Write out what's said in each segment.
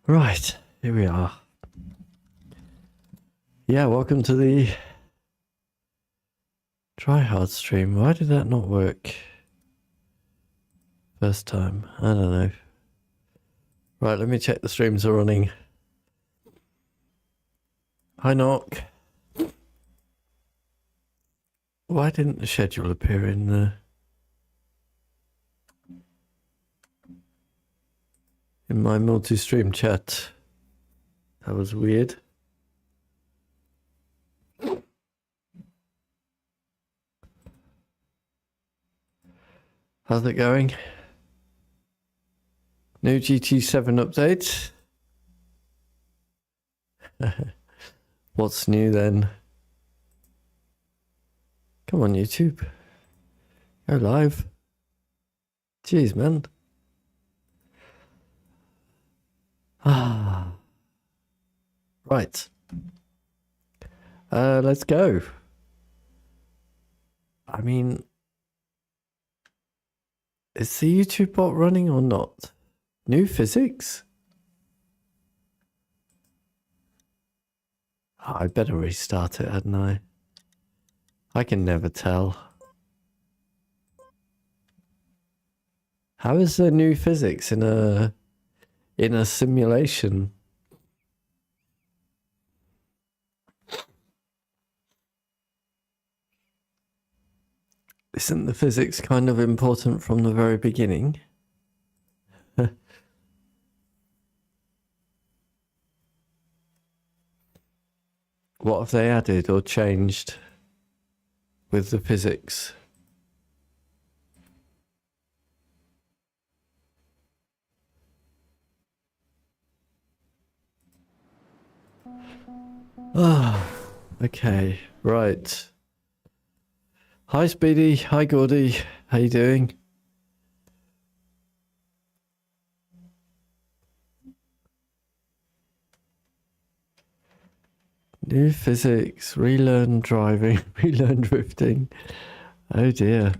Right, here we are. Yeah, welcome to the Try Hard stream. Why did that not work? First time, I don't know. Right, let me check the streams are running. Hi, Knock. Why didn't the schedule appear in the... in my multi-stream chat? That was weird. How's it going? New GT7 update? What's new then? Come on, YouTube. Go live. Jeez, man. Ah. Right. Let's go. I mean, is the YouTube bot running or not? New physics? Oh, I better restart it, hadn't I? I can never tell. How is there new physics in a simulation? Isn't the physics kind of important from the very beginning? What have they added or changed with the physics? Ah, okay, right. Hi, Speedy. Hi, Gordy. How you doing? New physics, relearn driving, relearn drifting. Oh dear.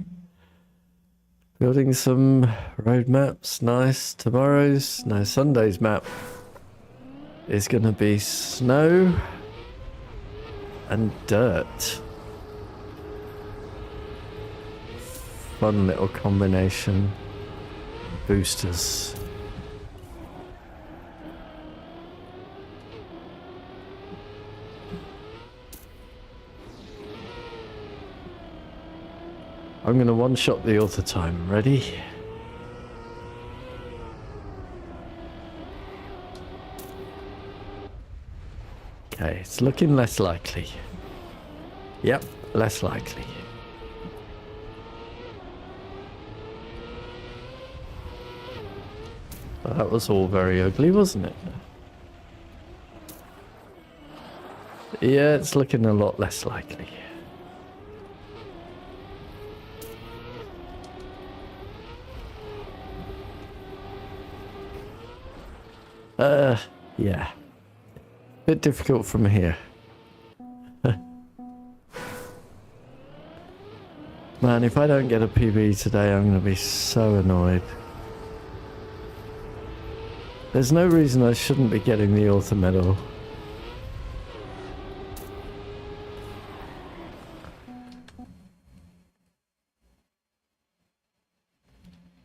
Building some road maps. Nice. Sunday's map is going to be snow and dirt. Fun little combination. Boosters. I'm going to one-shot the author time. Ready? Okay, it's looking less likely. Yep, less likely. That was all very ugly, wasn't it? Yeah, it's looking a lot less likely. Yeah. Bit difficult from here. Man, if I don't get a PB today, I'm going to be so annoyed. There's no reason I shouldn't be getting the author medal.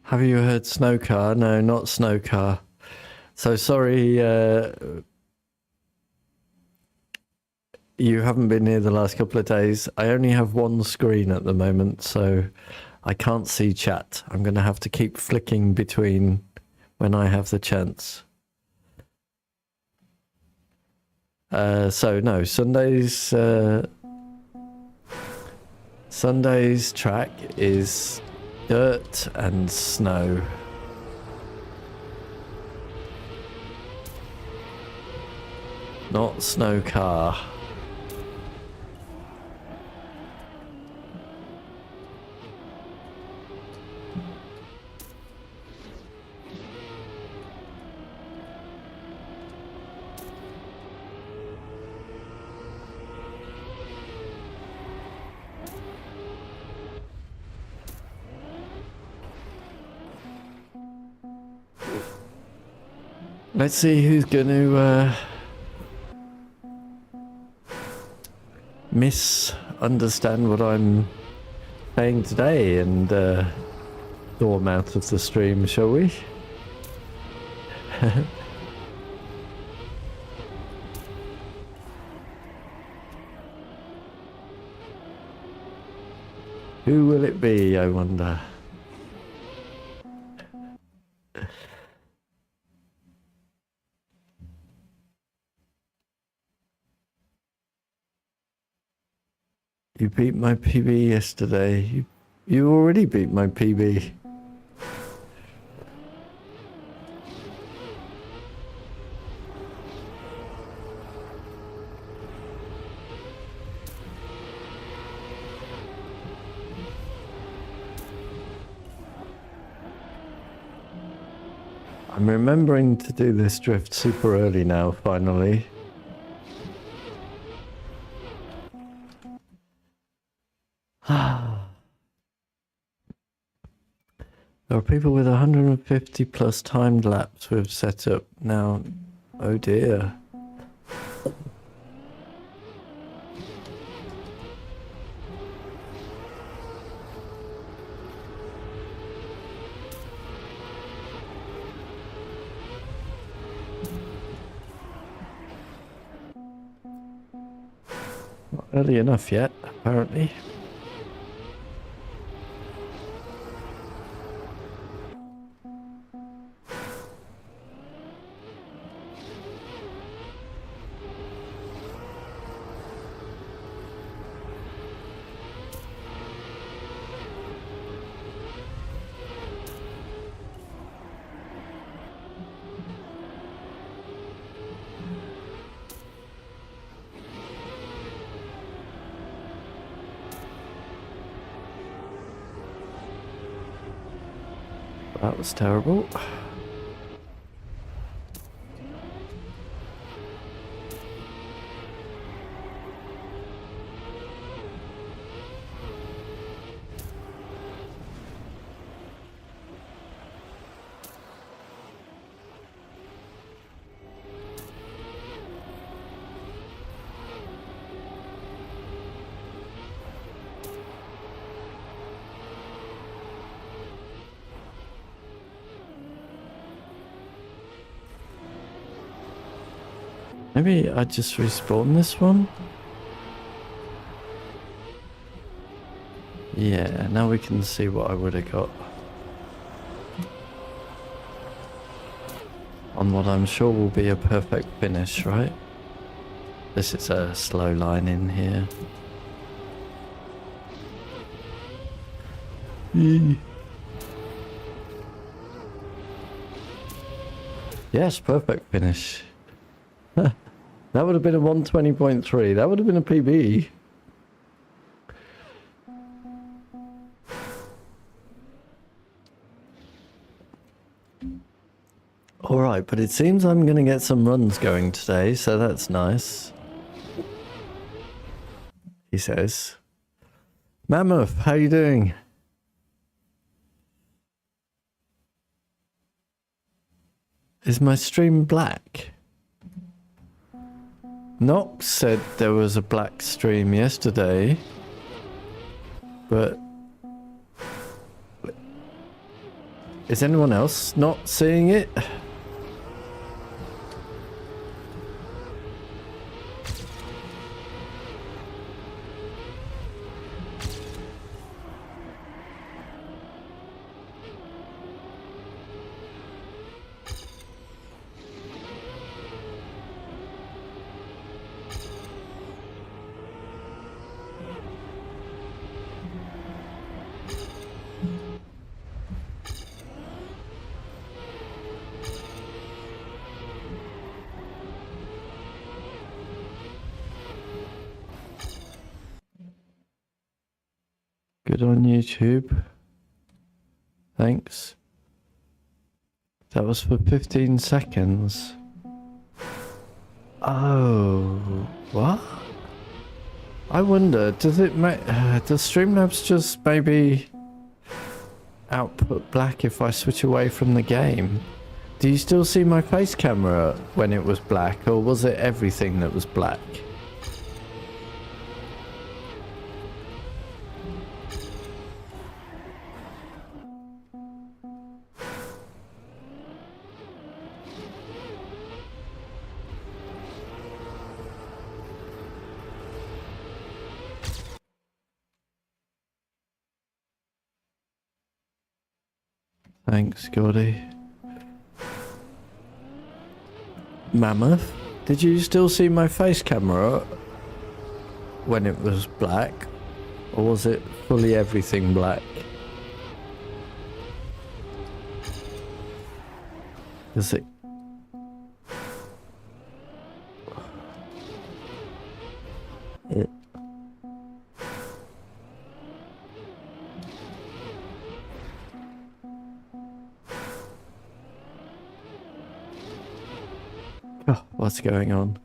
Have you heard Snowcar? No, not Snowcar. So sorry, you haven't been here the last couple of days. I only have one screen at the moment, so I can't see chat. I'm going to have to keep flicking between when I have the chance. So no, Sunday's track is dirt and snow. Not snow car. Let's see who's going to misunderstand what I'm saying today and storm out of the stream, shall we? Who will it be, I wonder? You beat my PB yesterday. You already beat my PB. I'm remembering to do this drift super early now, finally. There are people with 150 plus timed laps with setup now. Oh dear. Not early enough yet, apparently. That was terrible. Maybe I just respawn this one? Yeah, now we can see what I would have got. On what I'm sure will be a perfect finish, right? This is a slow line in here. Yes, perfect finish. That would have been a 120.3. That would have been a PB. Alright, but it seems I'm going to get some runs going today, so that's nice. He says. Mammoth, how you doing? Is my stream black? Nox said there was a black stream yesterday, but is anyone else not seeing it? posted on YouTube. Thanks. That was for 15 seconds. Oh, what? I wonder, does Streamlabs just maybe output black if I switch away from the game? Do you still see my face camera when it was black, or was it everything that was black? Thanks, Gordy. Mammoth, did you still see my face camera when it was black? Or was it fully everything black? Is it... Oh, what's going on?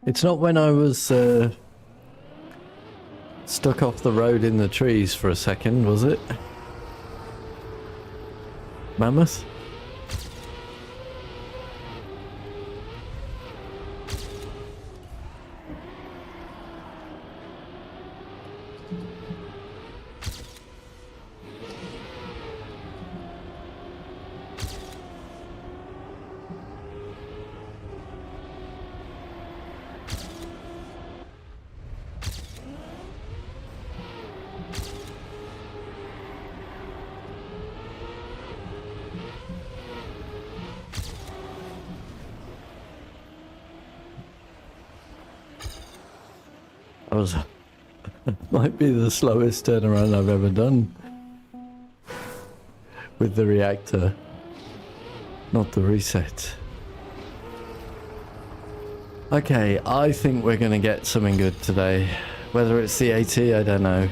It's not when I was stuck off the road in the trees for a second, was it? Mammoth? That was... might be the slowest turnaround I've ever done. With the reactor. Not the reset. Okay, I think we're gonna get something good today. Whether it's the AT, I don't know.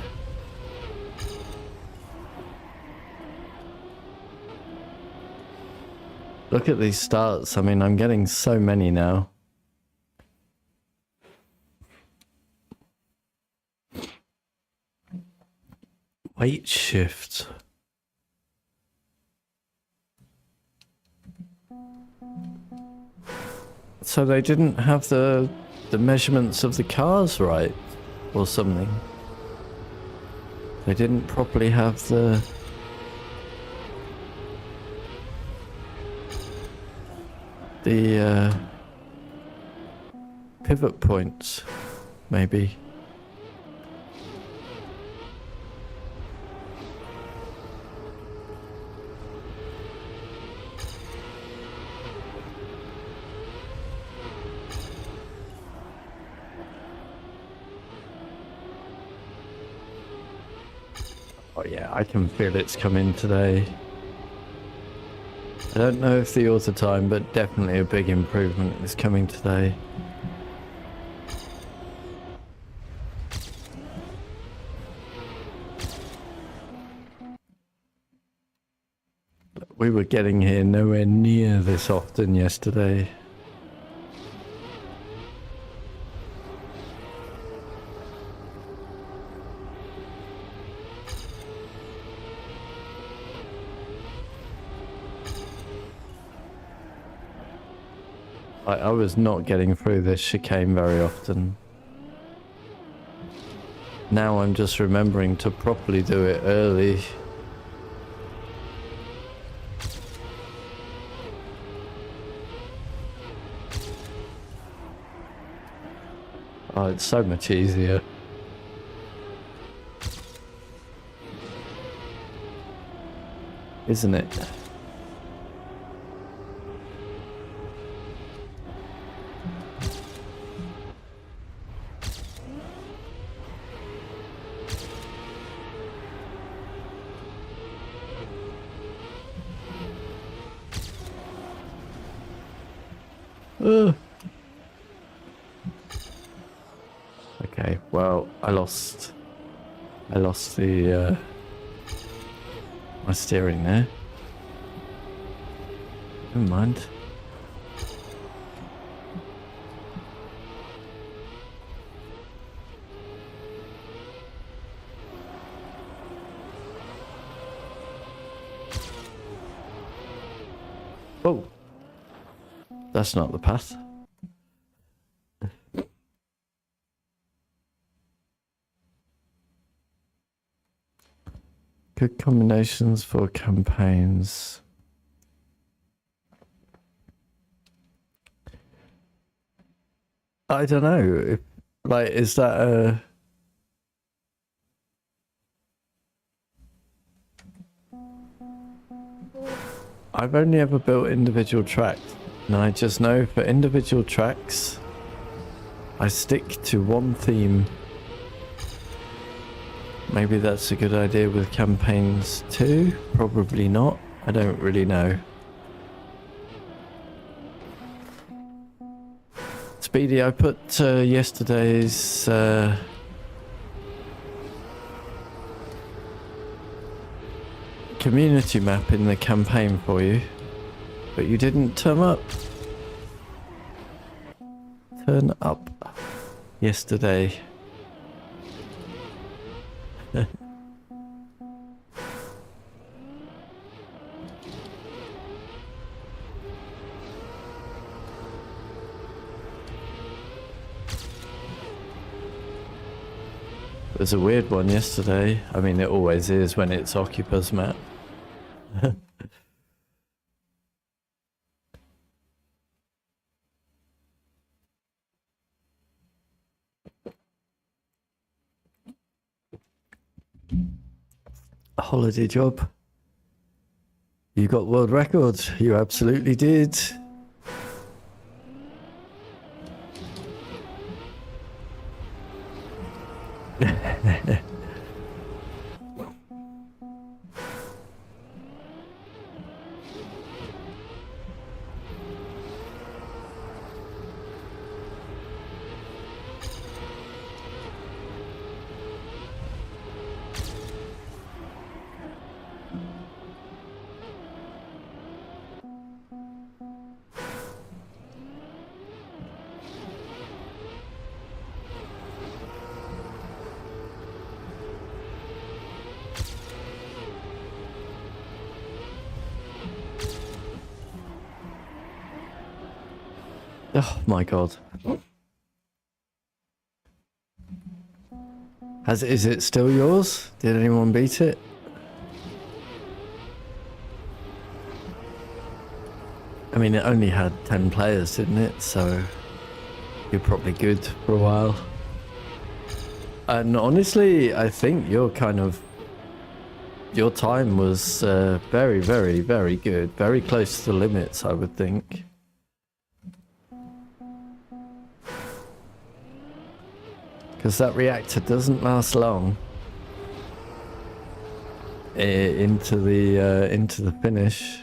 Look at these starts. I mean, I'm getting so many now. Weight shift. So they didn't have the measurements of the cars right, or something. They didn't properly have the pivot points, maybe. Oh yeah, I can feel it's coming today. I don't know if the auto time, but definitely a big improvement is coming today. We were getting here nowhere near this often yesterday. I was not getting through this chicane very often. Now I'm just remembering to properly do it early. Oh, it's so much easier. Isn't it? Okay, well, I lost the my steering there. Never mind. Oh, that's not the path. Good combinations for campaigns. I don't know. If, like, is that a... I've only ever built individual tracks, and I just know for individual tracks, I stick to one theme. Maybe that's a good idea with campaigns too. Probably not. I don't really know. Speedy, I put yesterday's community map in the campaign for you, but you didn't turn up. Turn up yesterday. It was a weird one yesterday. I mean, it always is when it's Occupus map. A holiday job. You got world records. You absolutely did. Oh my god. Is it still yours? Did anyone beat it? I mean, it only had 10 players, didn't it? So you're probably good for a while. And honestly, I think your time was very, very, very good. Very close to the limits, I would think. Because that reactor doesn't last long into the finish,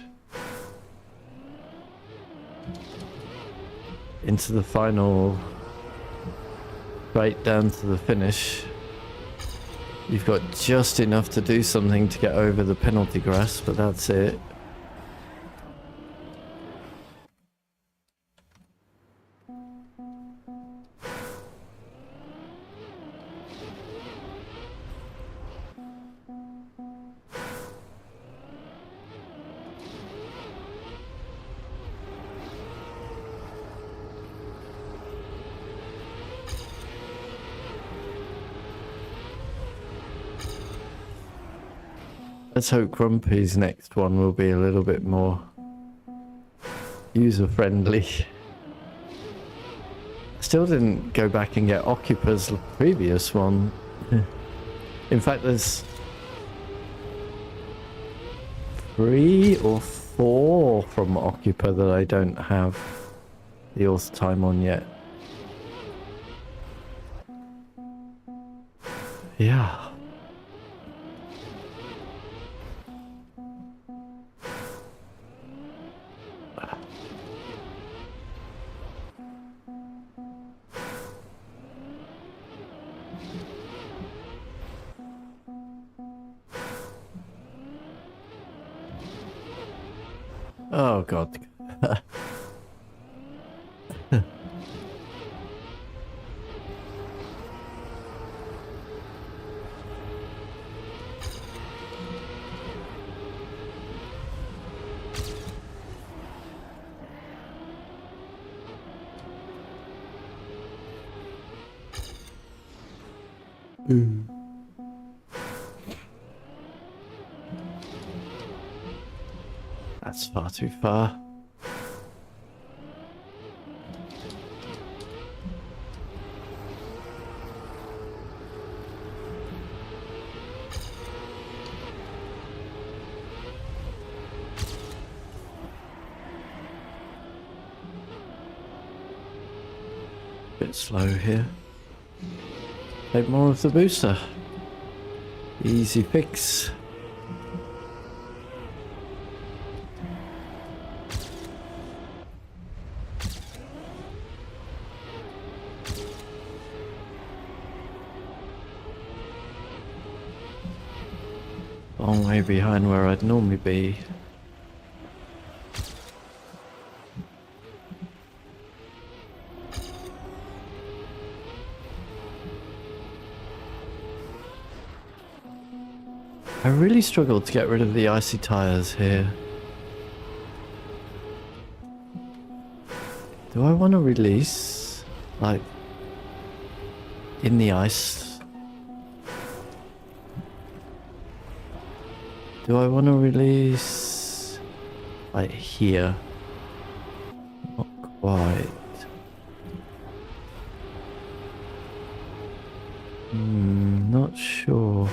into the final, right down to the finish. You've got just enough to do something to get over the penalty grass, but that's it. Let's hope Grumpy's next one will be a little bit more user-friendly. Still didn't go back and get Occupa's previous one. In fact, there's 3 or 4 from Occupa that I don't have the auth time on yet. Yeah. Oh god. That's far too far. Bit slow here. Take more of the booster. Easy fix. Long way behind where I'd normally be. I really struggled to get rid of the icy tires here. Do I want to release, like, in the ice? Do I want to release, like, here? Not quite. Not sure.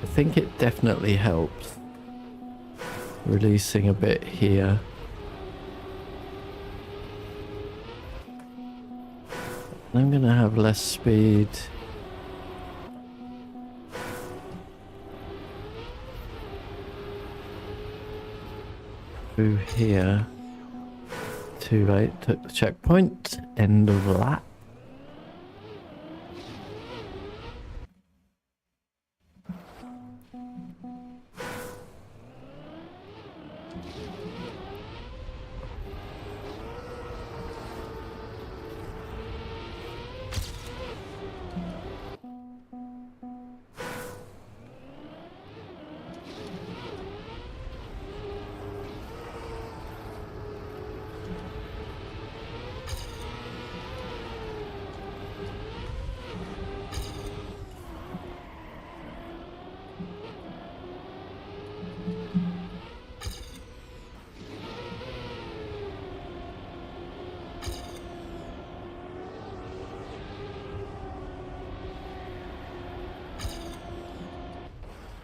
I think it definitely helps. Releasing a bit here. I'm gonna have less speed. Through here. Too late, took the checkpoint. End of that.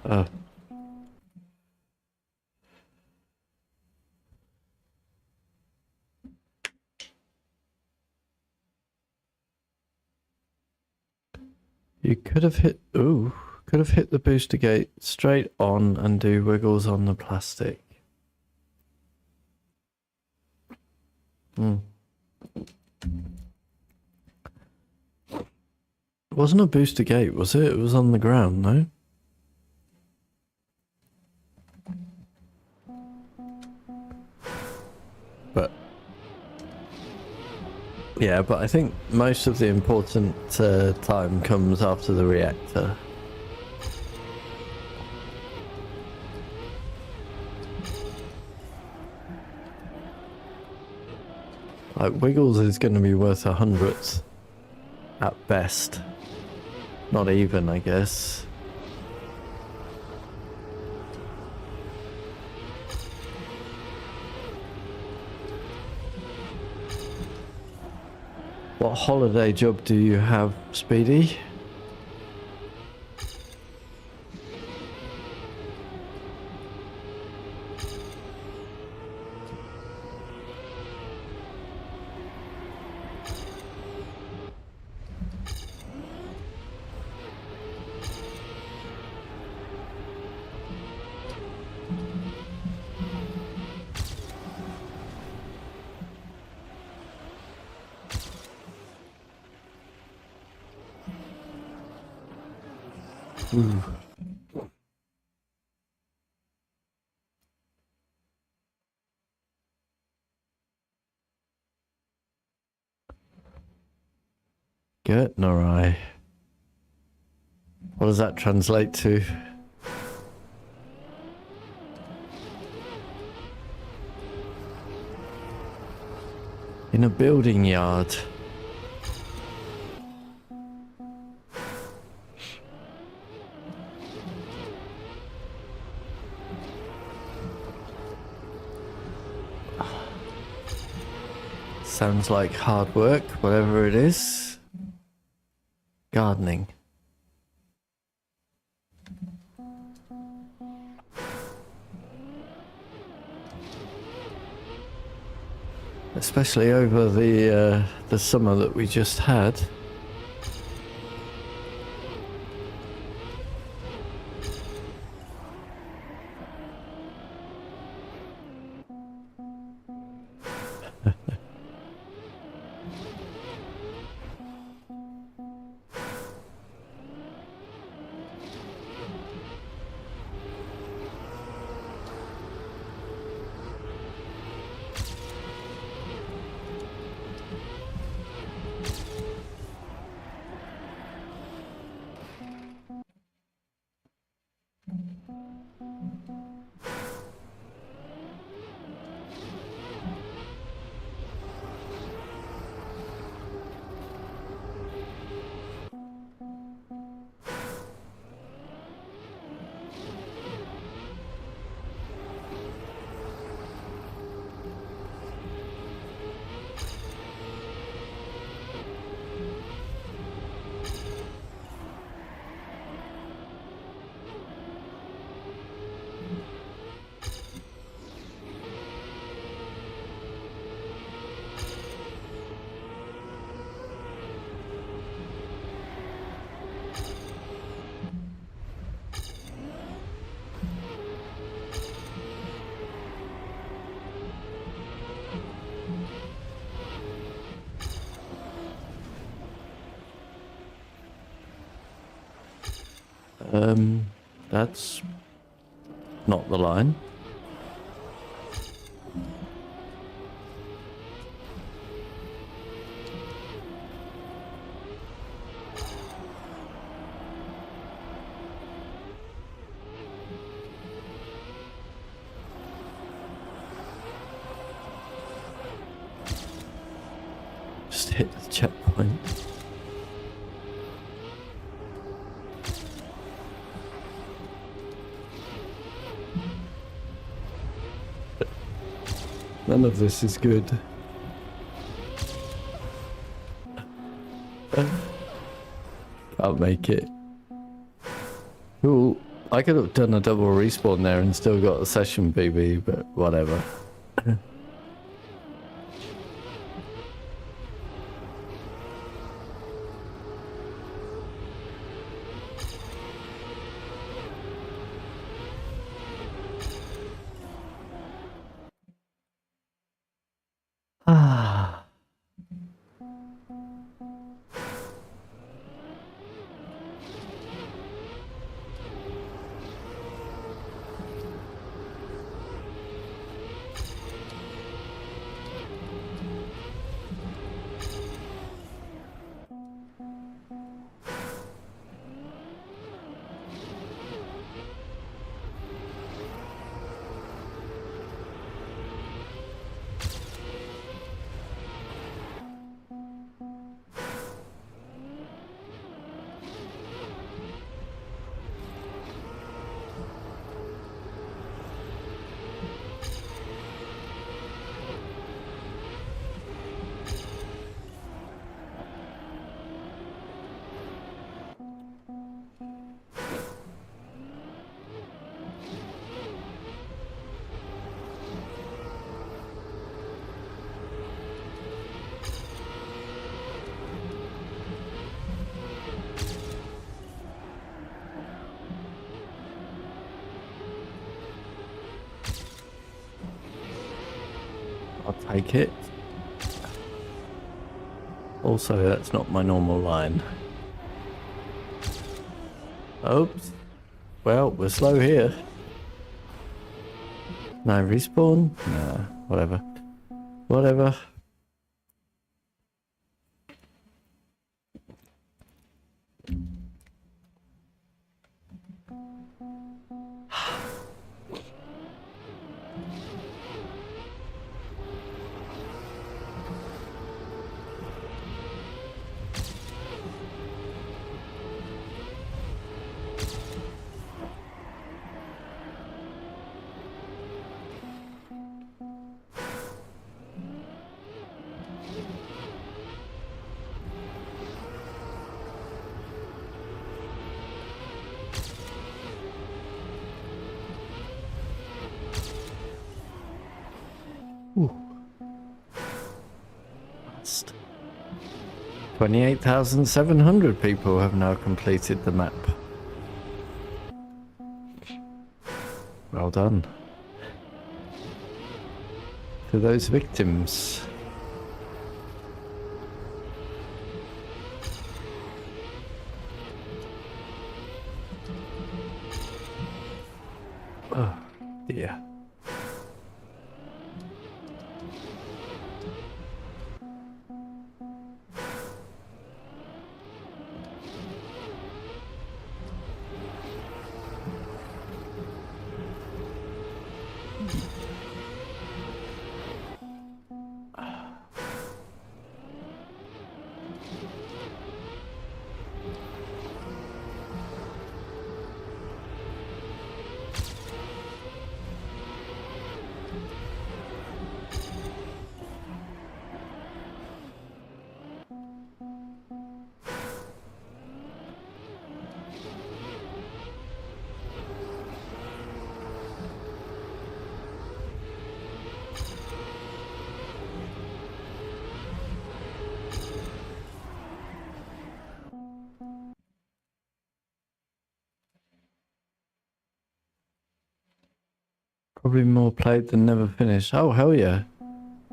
Oh. You could have hit, could have hit the booster gate straight on and do wiggles on the plastic. It wasn't a booster gate, was it? It was on the ground, no? But yeah, but I think most of the important time comes after the reactor. Like, Wiggles is going to be worth 100th at best. Not even, I guess. What holiday job do you have, Speedy? Ooh. Gertnerai. What does that translate to? In a building yard. Sounds like hard work, whatever it is. Gardening. Especially over the summer that we just had. That's not the line. Just hit the checkpoint. None of this is good. Can't make it. Cool. I could have done a double respawn there and still got a session PB, but whatever. Ah. take it. Also, that's not my normal line. Oops. Well, we're slow here. No respawn? Nah, whatever. Whatever. Ooh. 28,700 people have now completed the map. Well done. To those victims. Oh, dear. Probably more played than never finished. Oh, hell yeah.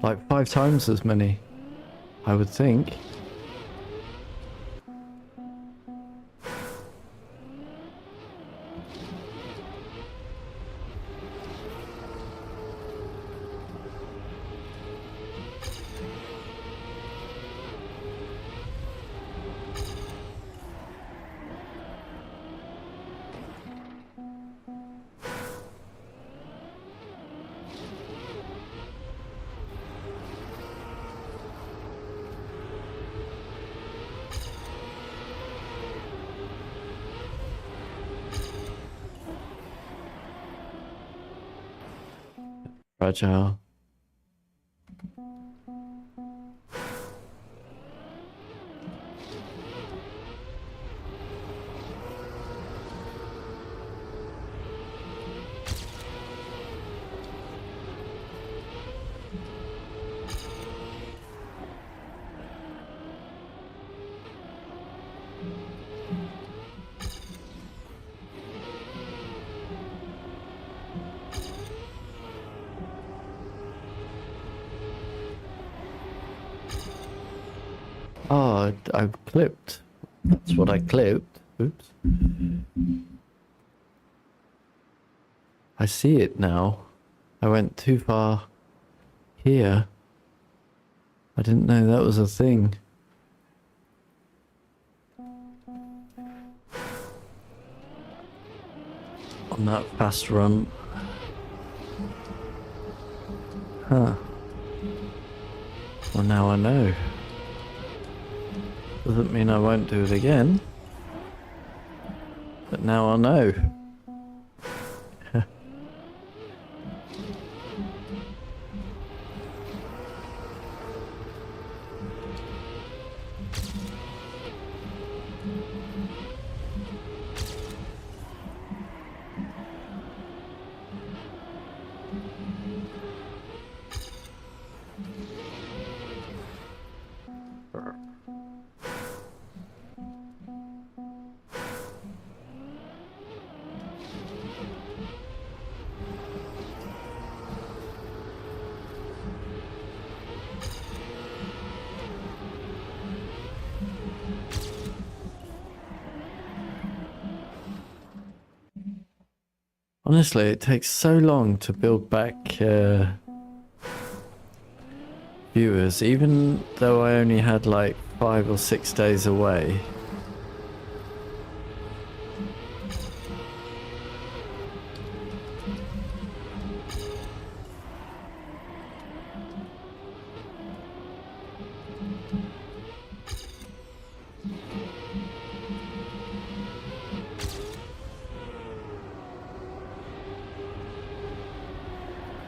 Like 5 times as many, I would think. Fragile. Oh, I clipped. That's what I clipped. Oops. I see it now. I went too far here. I didn't know that was a thing. On that fast run. Huh. Well, now I know. Doesn't mean I won't do it again. But now I know. Honestly, it takes so long to build back viewers, even though I only had like 5 or 6 days away.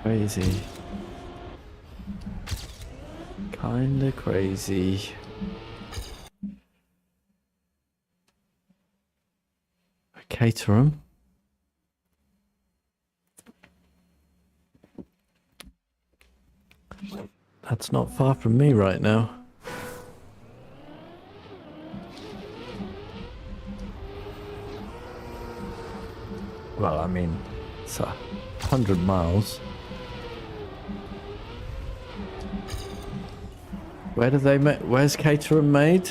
Crazy. Kinda crazy. Caterham. That's not far from me right now. Well, I mean, it's 100 miles. Where do they make? Where's Caterham made?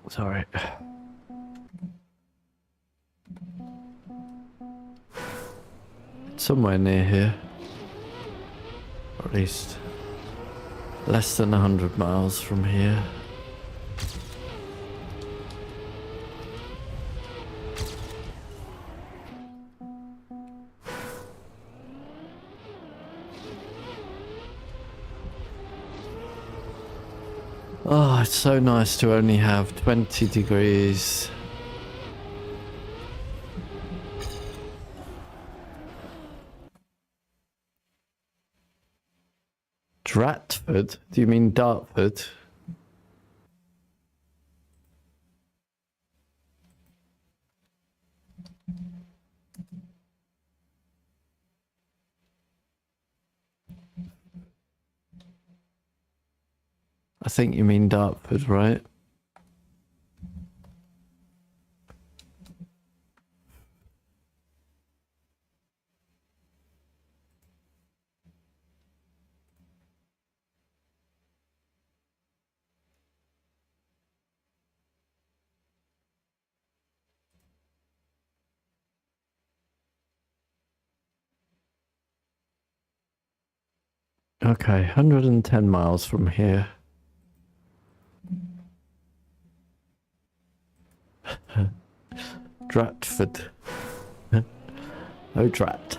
Sorry. It's somewhere near here. Or at least less than 100 miles from here. Oh, it's so nice to only have 20 degrees. Dratford? Do you mean Dartford? I think you mean Dartford, right? Okay, 110 miles from here. Dratford. Oh, drat.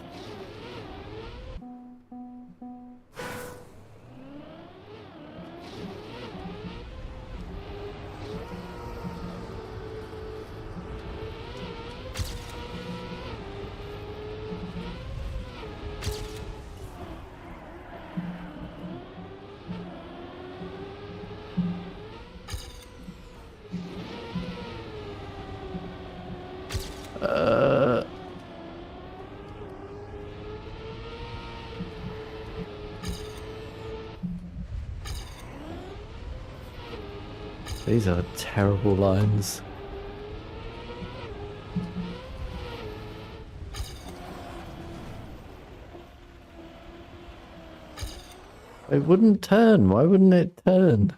These are terrible lines. It wouldn't turn. Why wouldn't it turn?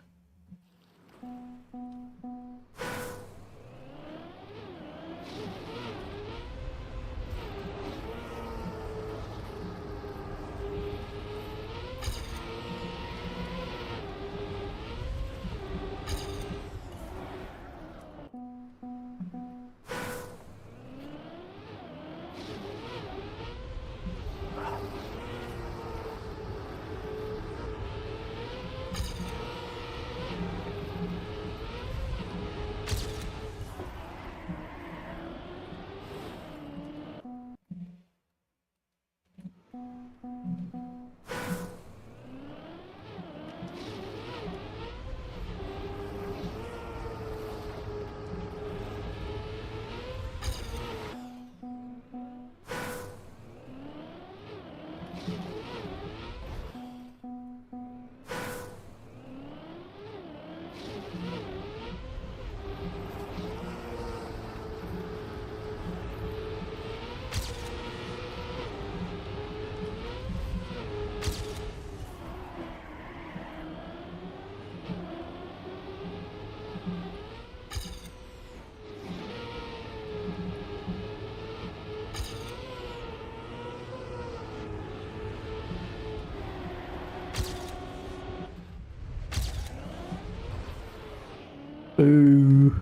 Ooh.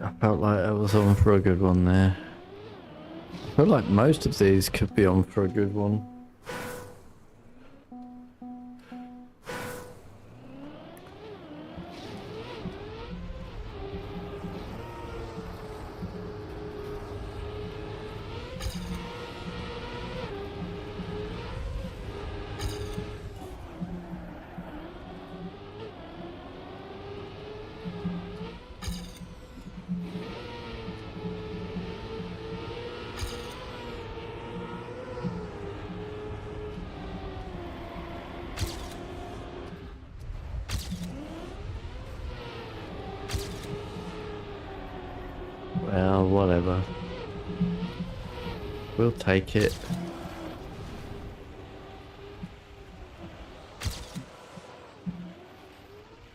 I felt like I was on for a good one there. I feel like most of these could be on for a good one. Well, whatever. We'll take it.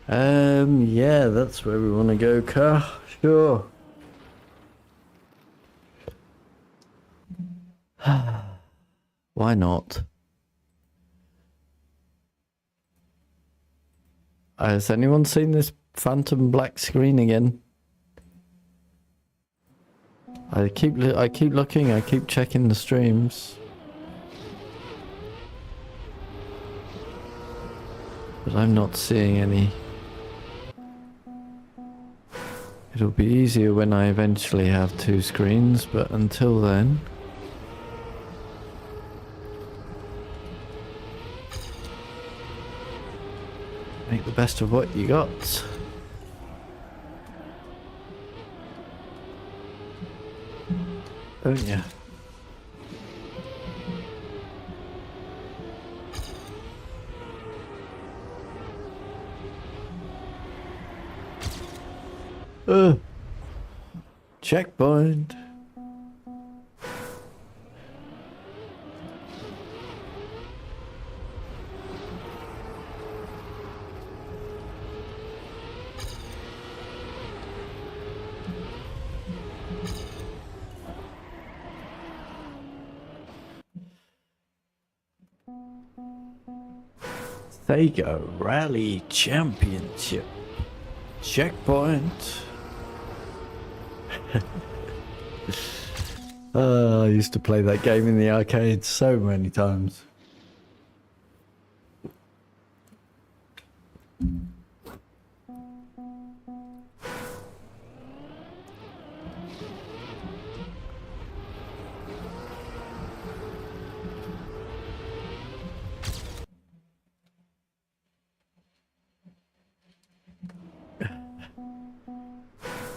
Yeah, that's where we want to go, car. Sure. Why not? Has anyone seen this phantom black screen again? I keep looking. I keep checking the streams, but I'm not seeing any. It'll be easier when I eventually have two screens, but until then. Make the best of what you got. Oh yeah. Checkpoint. Sega Rally Championship. Checkpoint. I used to play that game in the arcade so many times.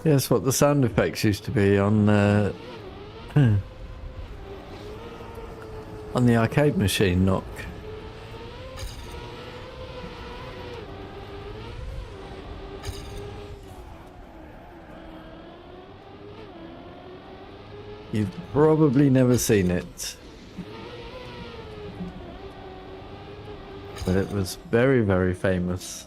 Yes, what the sound effects used to be on the arcade machine, Knock. You've probably never seen it, but it was very, very famous.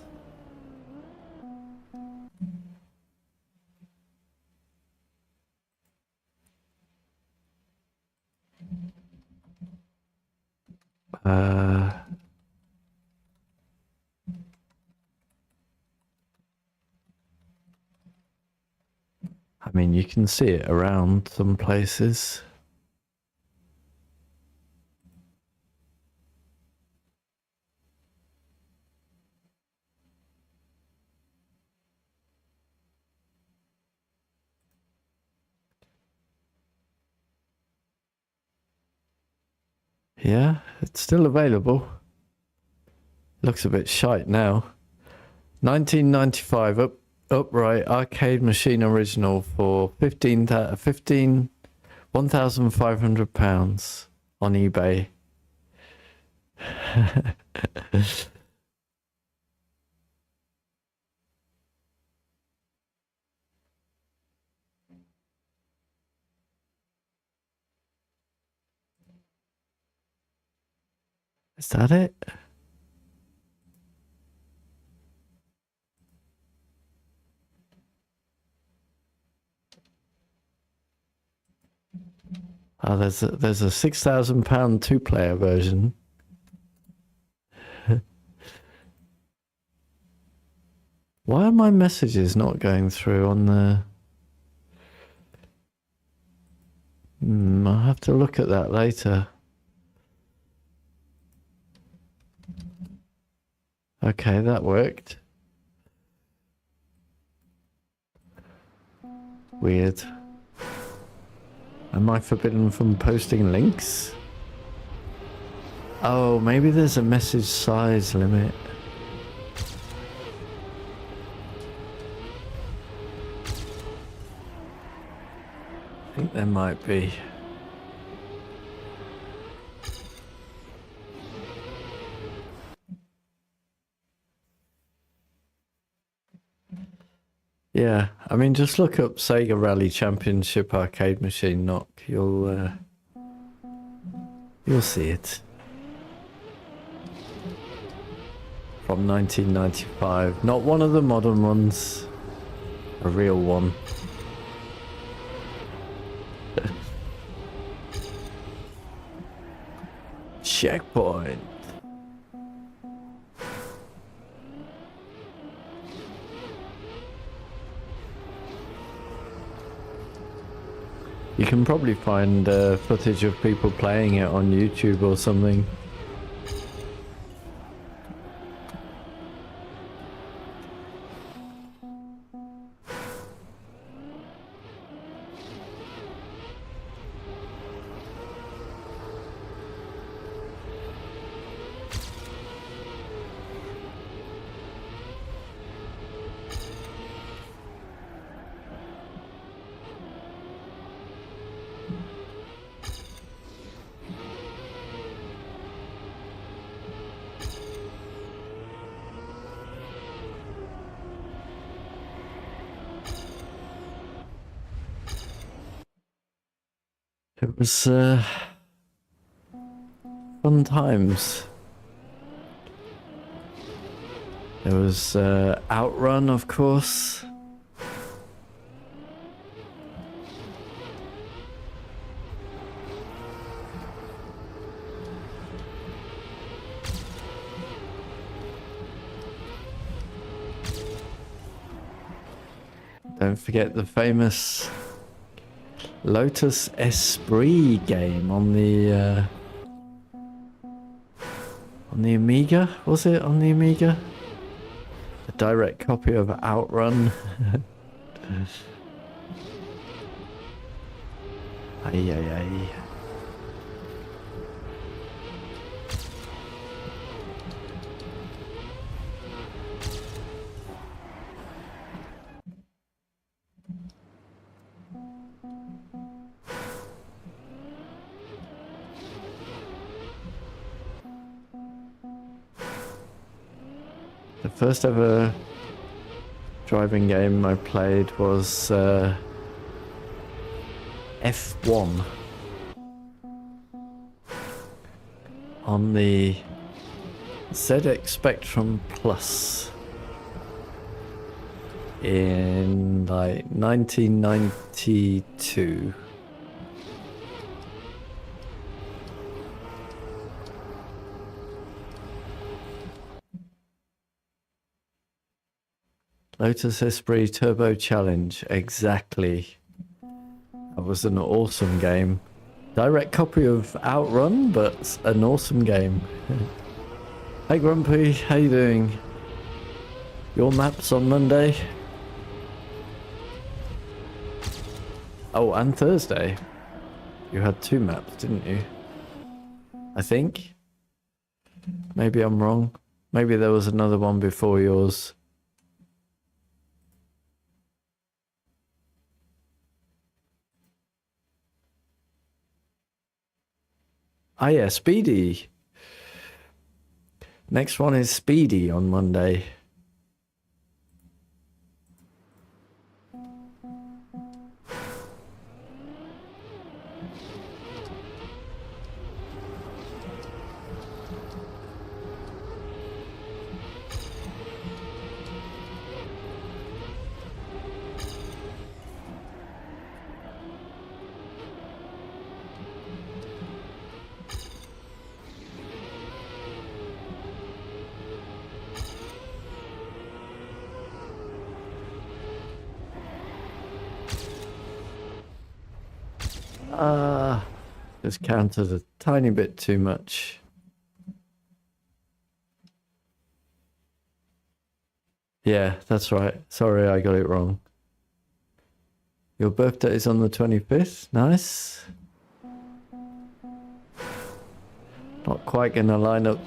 I mean, you can see it around some places. Yeah, it's still available. Looks a bit shite now. 1995 upright arcade machine original for £1,500. on eBay. Is that it? Oh, there's a £6,000 two-player version. Why are my messages not going through on the... I'll have to look at that later. Okay, that worked. Weird. Am I forbidden from posting links? Oh, maybe there's a message size limit. I think there might be. Yeah, I mean, just look up Sega Rally Championship arcade machine knock. You'll see it. From 1995. Not one of the modern ones. A real one. Checkpoint. You can probably find footage of people playing it on YouTube or something. It was fun times. There was Outrun, of course. Don't forget the famous Lotus Esprit game on the Amiga. Was it on the Amiga? A direct copy of Outrun. Ay, ay, ay. The first ever driving game I played was F1 on the ZX Spectrum Plus in like 1992. Lotus Esprit Turbo Challenge, exactly. That was an awesome game. Direct copy of Outrun, but an awesome game. Hey Grumpy, how you doing? Your maps on Monday? Oh, and Thursday. You had two maps, didn't you? I think. Maybe I'm wrong. Maybe there was another one before yours. Ah, yeah, Speedy. Next one is Speedy on Monday. Just counted a tiny bit too much. Yeah, that's right. Sorry, I got it wrong. Your birthday is on the 25th. Nice. Not quite going to line up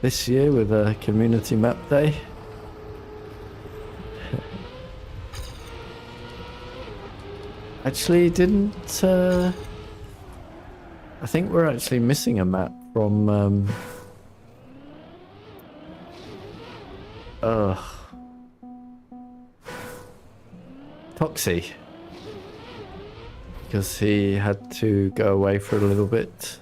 this year with a community map day. Actually, didn't... I think we're actually missing a map from... Toxie. Because he had to go away for a little bit.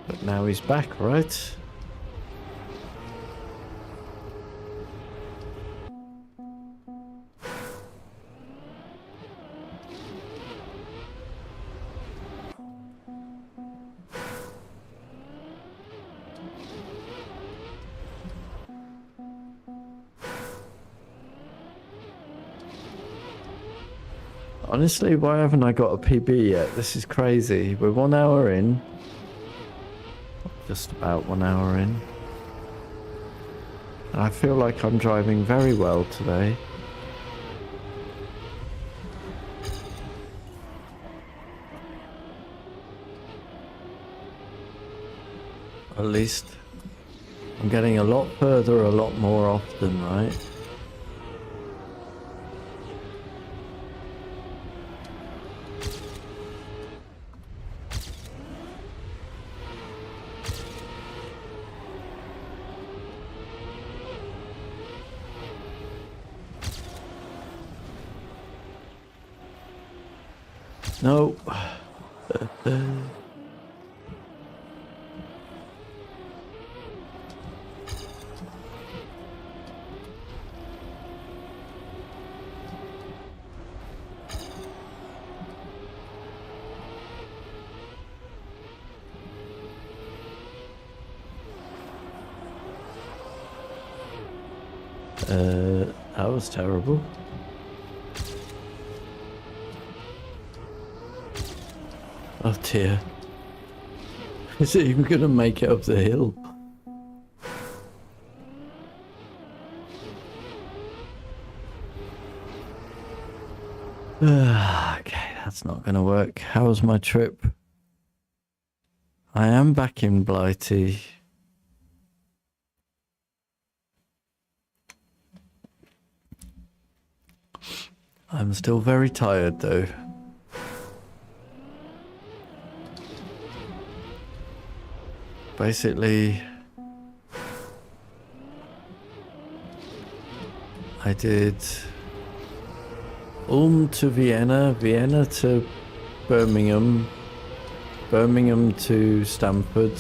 But now he's back, right? Honestly, why haven't I got a PB yet? This is crazy. We're 1 hour in. Just about 1 hour in. And I feel like I'm driving very well today. At least I'm getting a lot further a lot more often, right? No. That was terrible. Oh dear. Is it even gonna make it up the hill? Okay, that's not gonna work. How was my trip? I am back in Blighty. I'm still very tired though. Basically, I did Ulm to Vienna, Vienna to Birmingham, Birmingham to Stamford.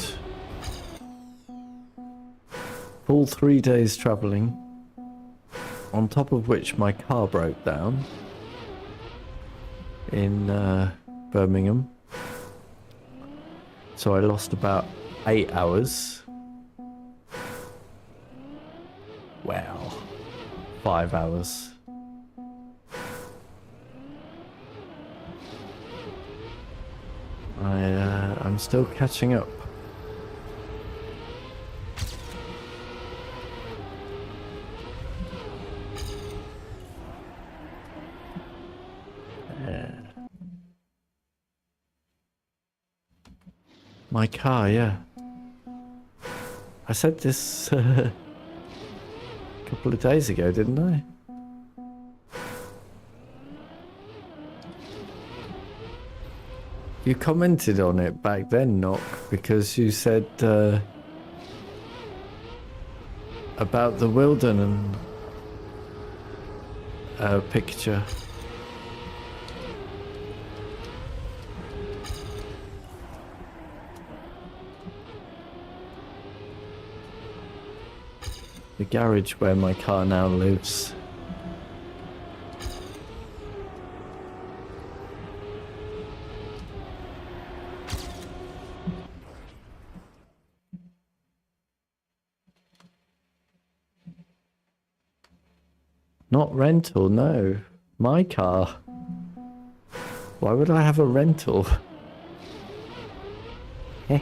Full 3 days travelling, on top of which my car broke down in Birmingham. So I lost about 8 hours. Well, 5 hours. I'm still catching up. My car, yeah. I said this a couple of days ago, didn't I? You commented on it back then, Knock, because you said about the Wilden picture. The garage where my car now lives. Not rental, no. My car. Why would I have a rental? Heh.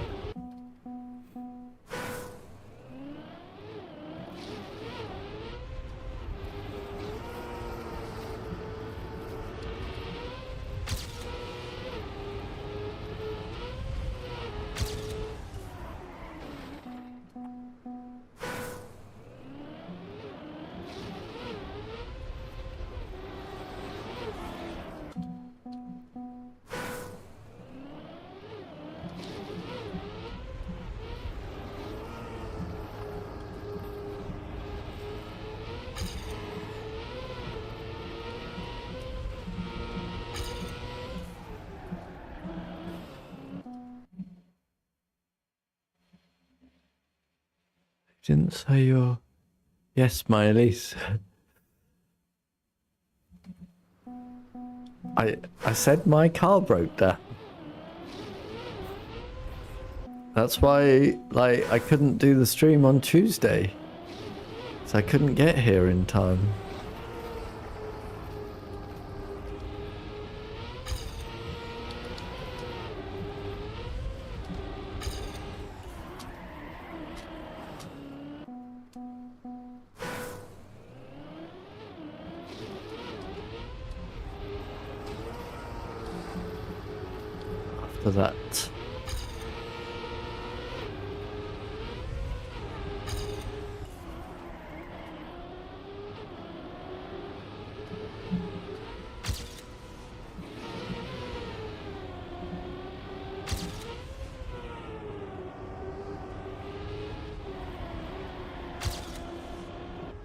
Didn't say your... Yes, my Elise. I said my car broke down. That's why, like, I couldn't do the stream on Tuesday. So I couldn't get here in time. After that.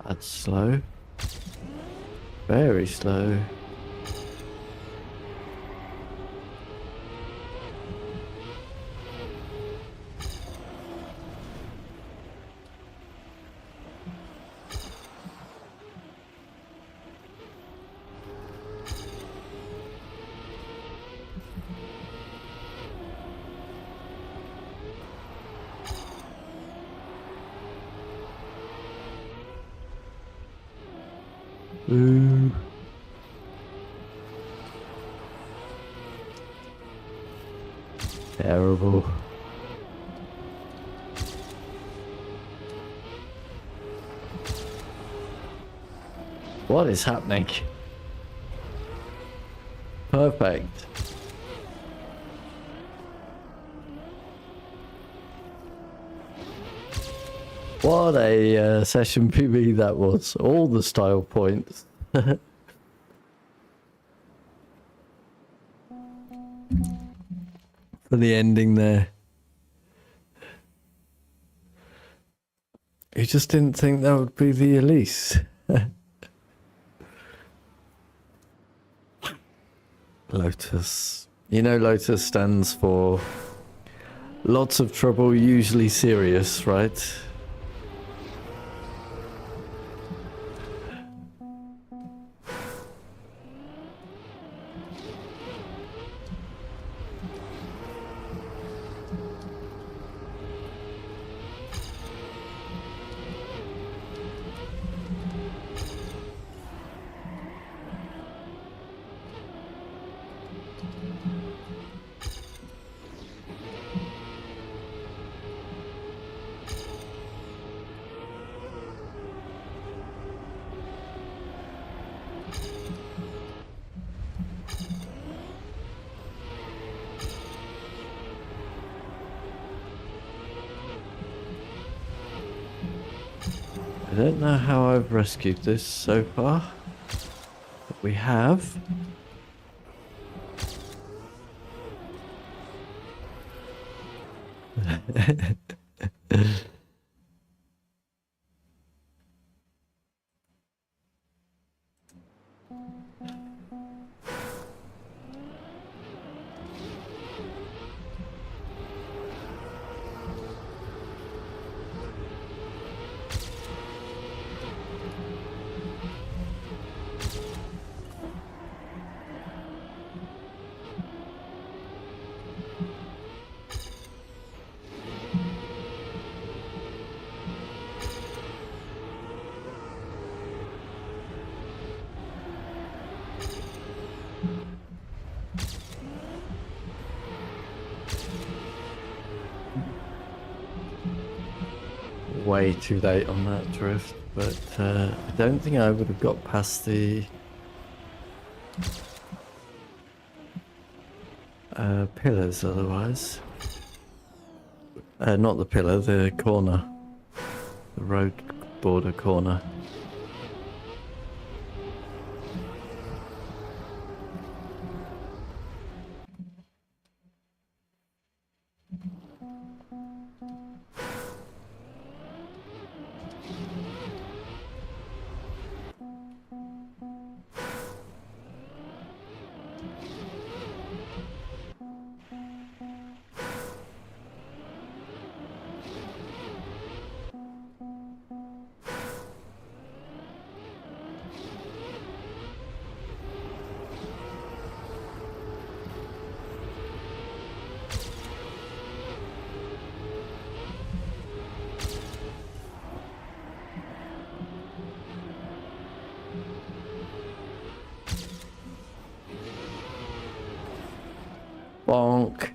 That's slow. Very slow. Ooh. Terrible. What is happening? Perfect. What a session PB that was. All the style points. For the ending there. You just didn't think that would be the Elise. Lotus. You know Lotus stands for lots of trouble, usually serious, right? I don't know how I've rescued this so far, but we have. Way too late on that drift, but I don't think I would have got past the pillars otherwise. Not the pillar, the corner. The road border corner. Bonk.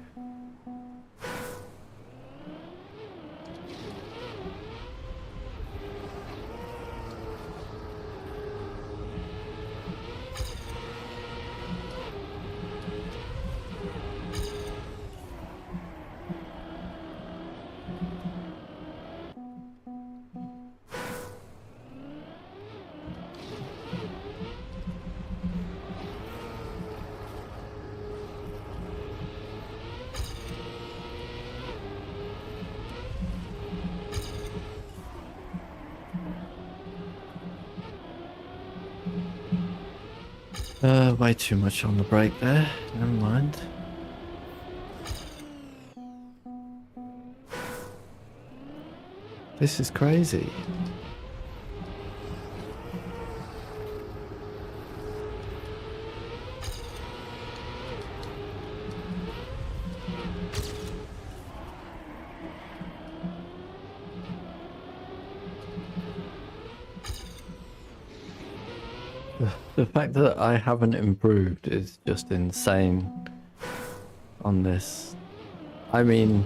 Way too much on the brake there. Never mind. This is crazy. The fact that I haven't improved is just insane on this. I mean,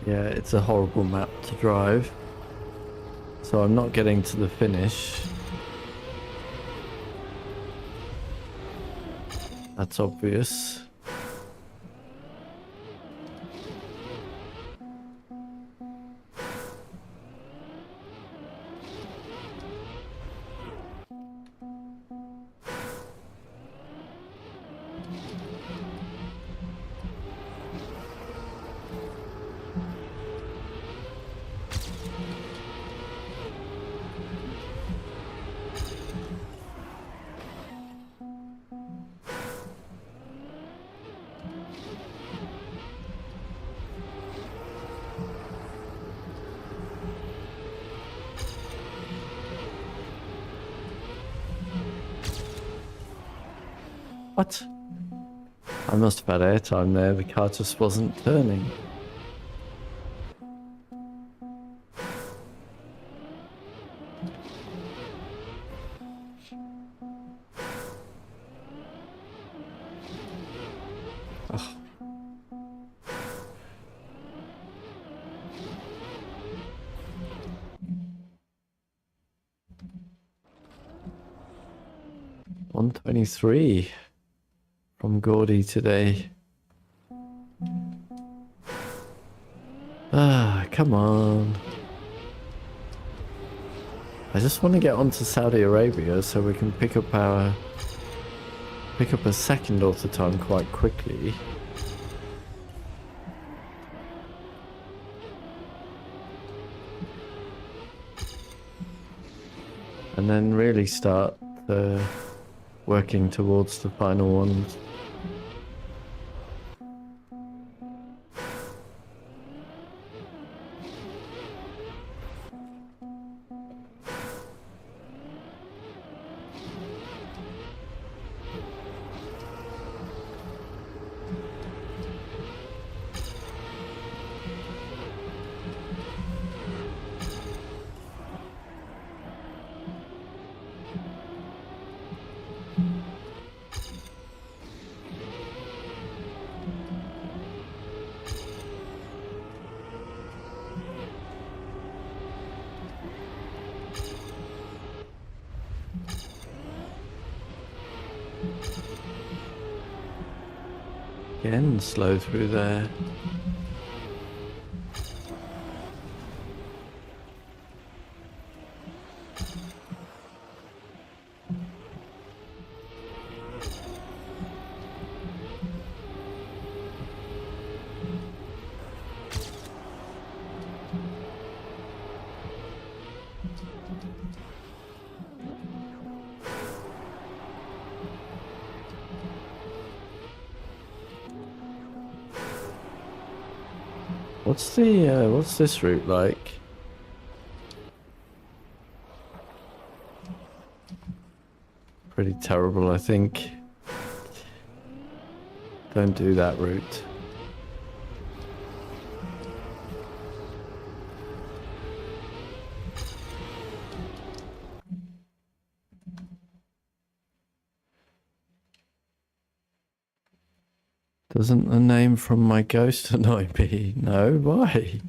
yeah, it's a horrible map to drive. So I'm not getting to the finish. That's obvious. What? I must have had airtime there, the car just wasn't turning. Ugh. $123 from Gordy today. Ah, come on. I just want to get onto Saudi Arabia so we can pick up a second auto time quite quickly. and then really start working towards the final ones. Again, slow through there. What's this route like? Pretty terrible, I think. Don't do that route. Doesn't the name from my ghost annoy me? No, why?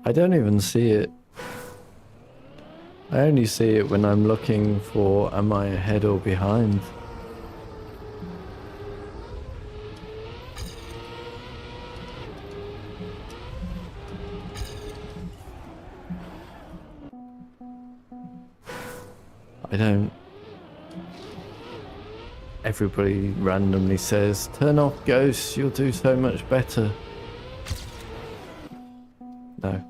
I don't even see it. I only see it when I'm looking for am I ahead or behind. I don't. Everybody randomly says, turn off ghosts, you'll do so much better. No.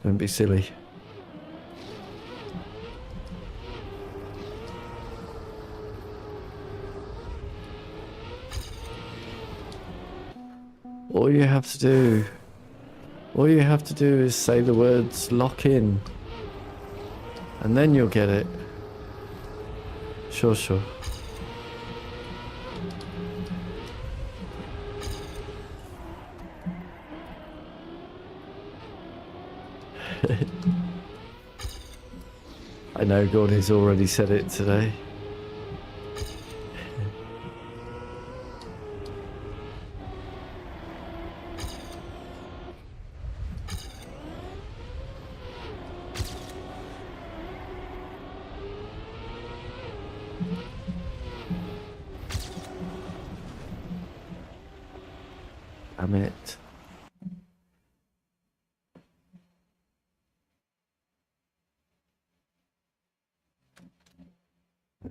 Don't be silly. All you have to do is say the words lock in. And then you'll get it. Sure. I know Gordy's already said it today. Damn it.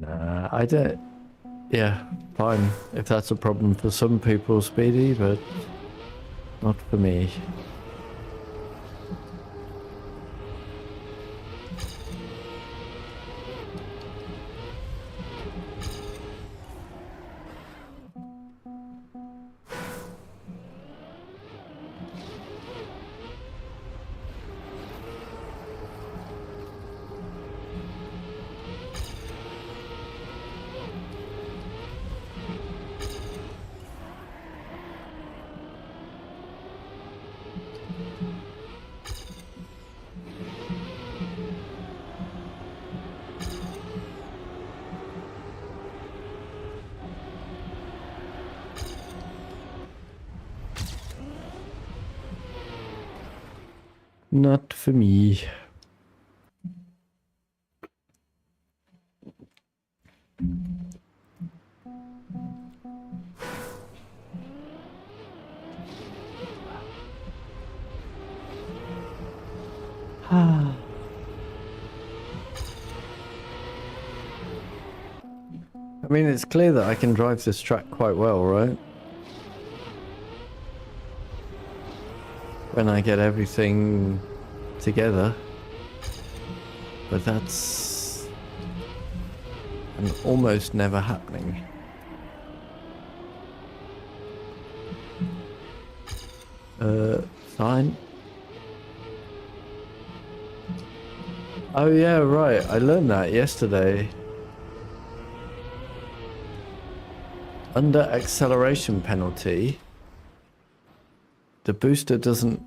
Nah, I don't. Yeah, fine. If that's a problem for some people, Speedy, but not for me. Not for me. I mean, it's clear that I can drive this track quite well, right? When I get everything together. But that's and almost never happening. Sign. Oh yeah, right. I learned that yesterday. Under acceleration penalty, the booster doesn't...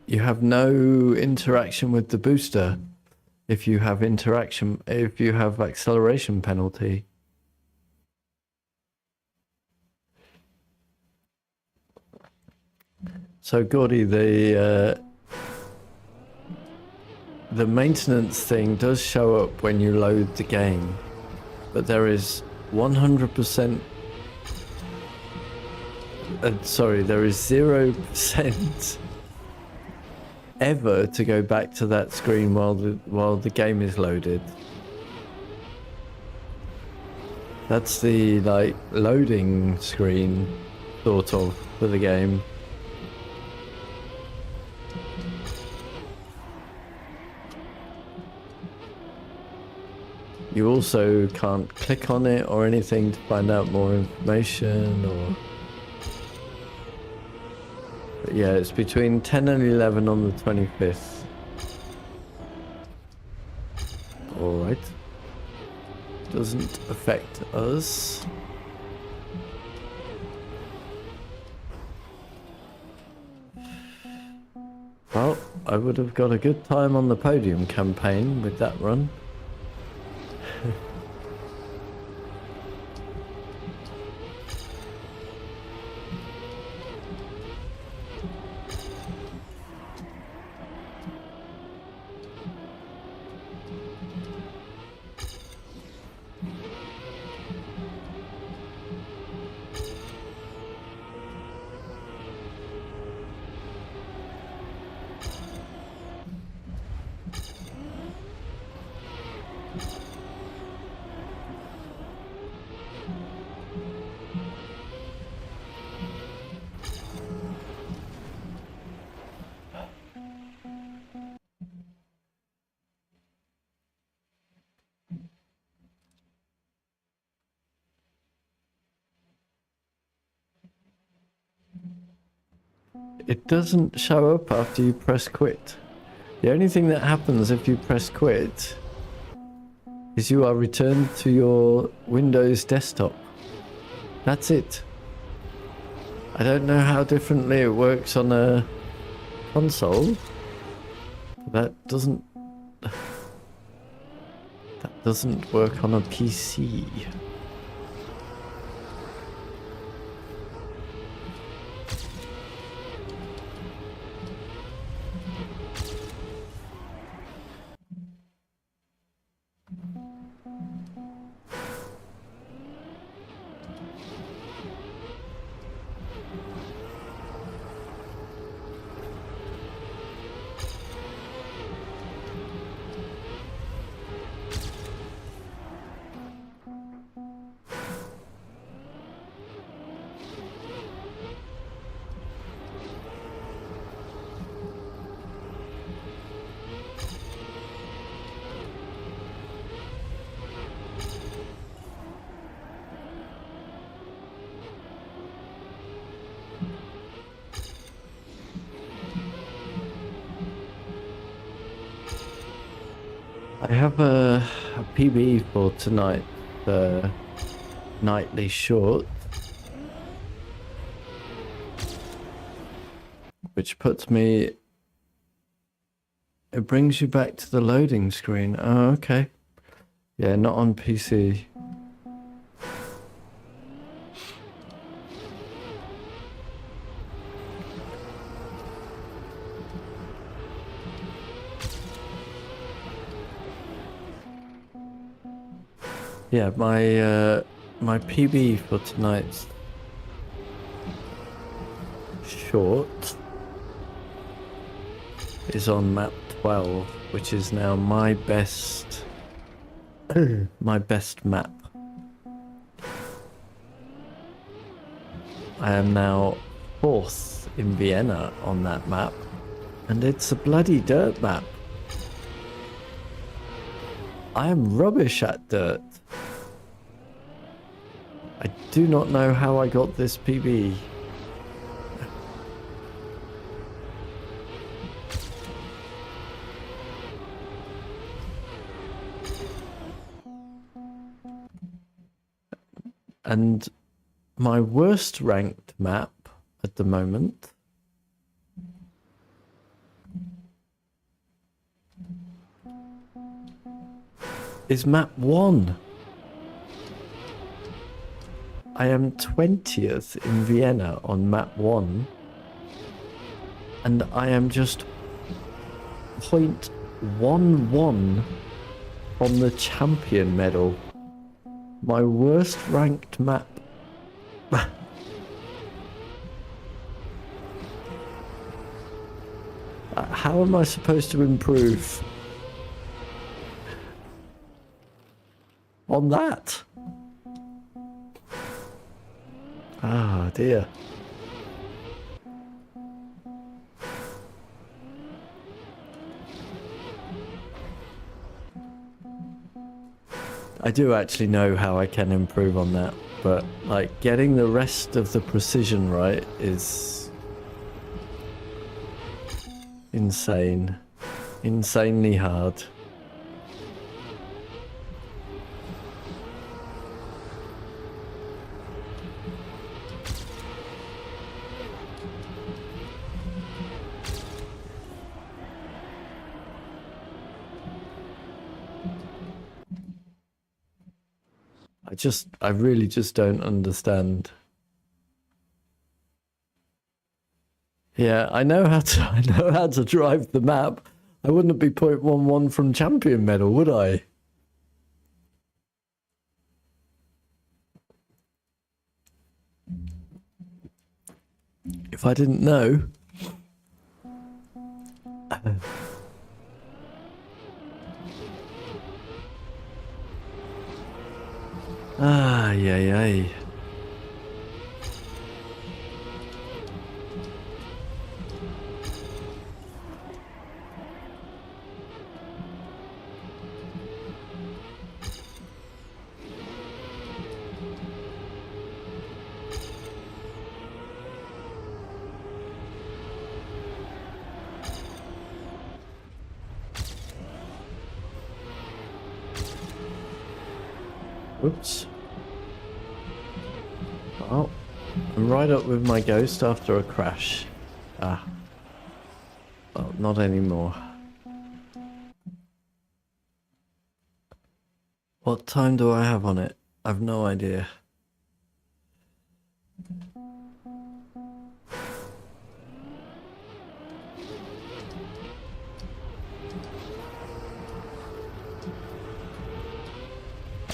You have no interaction with the booster if you have acceleration penalty. So Gordy, the maintenance thing does show up when you load the game, but there is 100%... sorry, there is 0% ever to go back to that screen while the game is loaded. That's the like loading screen sort of for the game. You also can't click on it or anything to find out more information or... But yeah, it's between 10 and 11 on the 25th. Alright. Doesn't affect us. Well, I would have got a good time on the podium campaign with that run. It doesn't show up after you press quit. The only thing that happens if you press quit is you are returned to your Windows desktop. That's it. I don't know how differently it works on a console. That doesn't work on a PC. I have a PB for tonight, the nightly short, which puts me... It brings you back to the loading screen. Oh, okay. Yeah, not on PC. Yeah, my PB for tonight's short is on map 12, which is now my best map. I am now 4th in Vienna on that map, and it's a bloody dirt map. I am rubbish at dirt. I do not know how I got this PB. And my worst ranked map at the moment is map 1. I am 20th in Vienna on map 1. And I am just 0.11 from the champion medal. My worst ranked map. How am I supposed to improve on that? Ah, dear. I do actually know how I can improve on that, but like getting the rest of the precision right is insane. Insanely hard. I really just don't understand. Yeah, I know how to drive the map. I wouldn't be 0.11 from champion medal, would I? If I didn't know. Ah, yay. Oops. Oh, I'm right up with my ghost after a crash. Ah. Well, not anymore. What time do I have on it? I've no idea.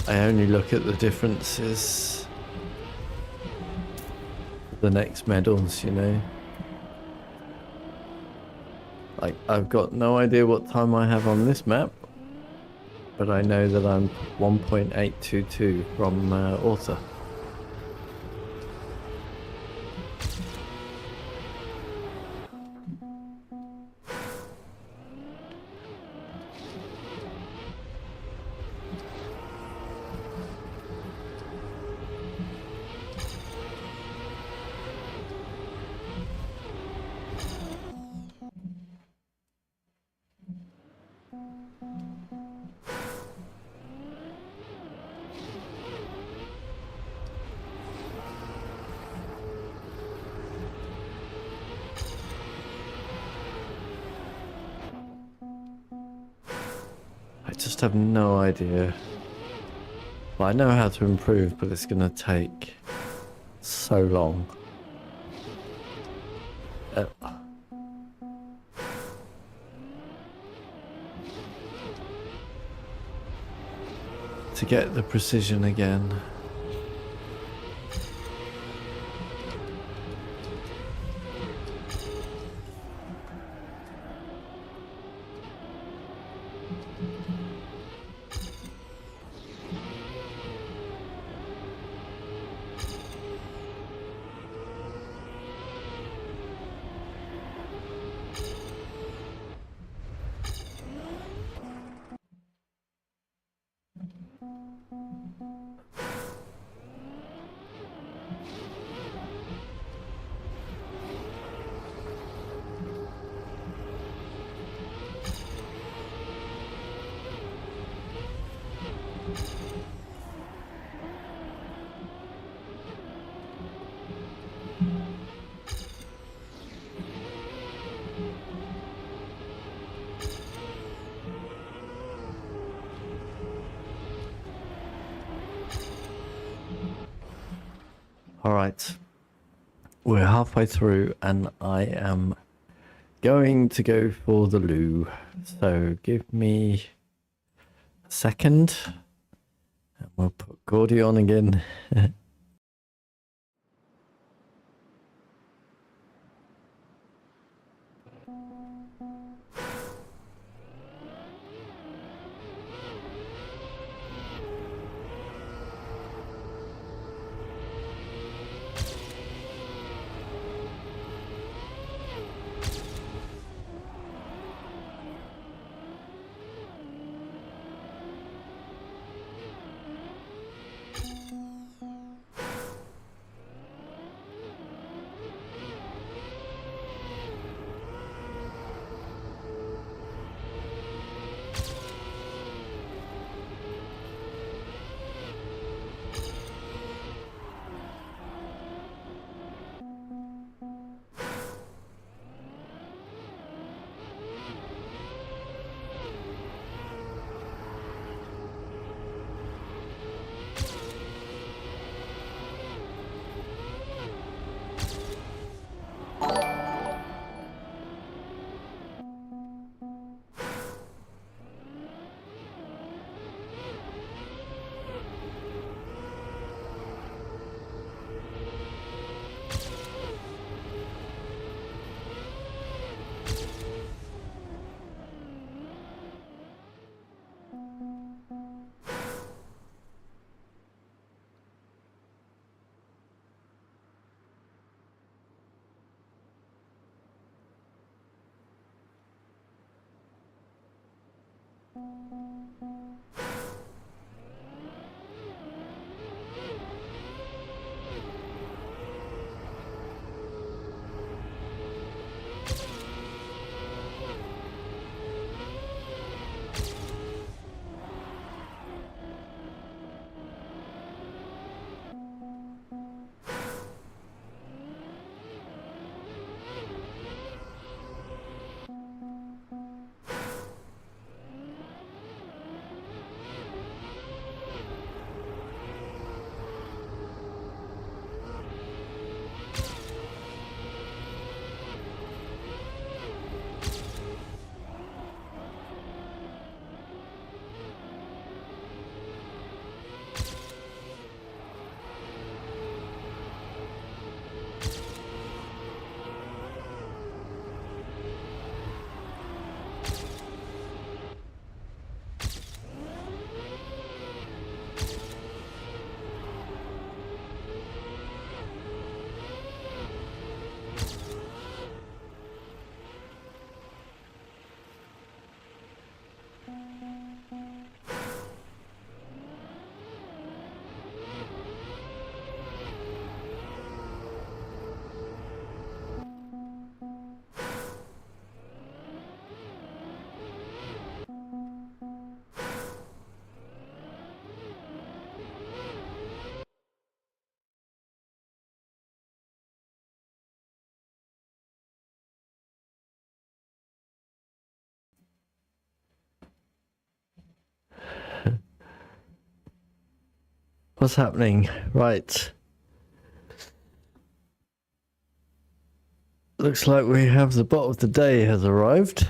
I only look at the differences. The next medals, you know. Like, I've got no idea what time I have on this map, but I know that I'm 1.822 from author. I just have no idea. Well, I know how to improve, but it's gonna take so long. To get the precision again. Alright, we're halfway through and I am going to go for the loo. So give me a second and we'll put Gordy on again. What's happening? Right. Looks like we have the bot of the day has arrived.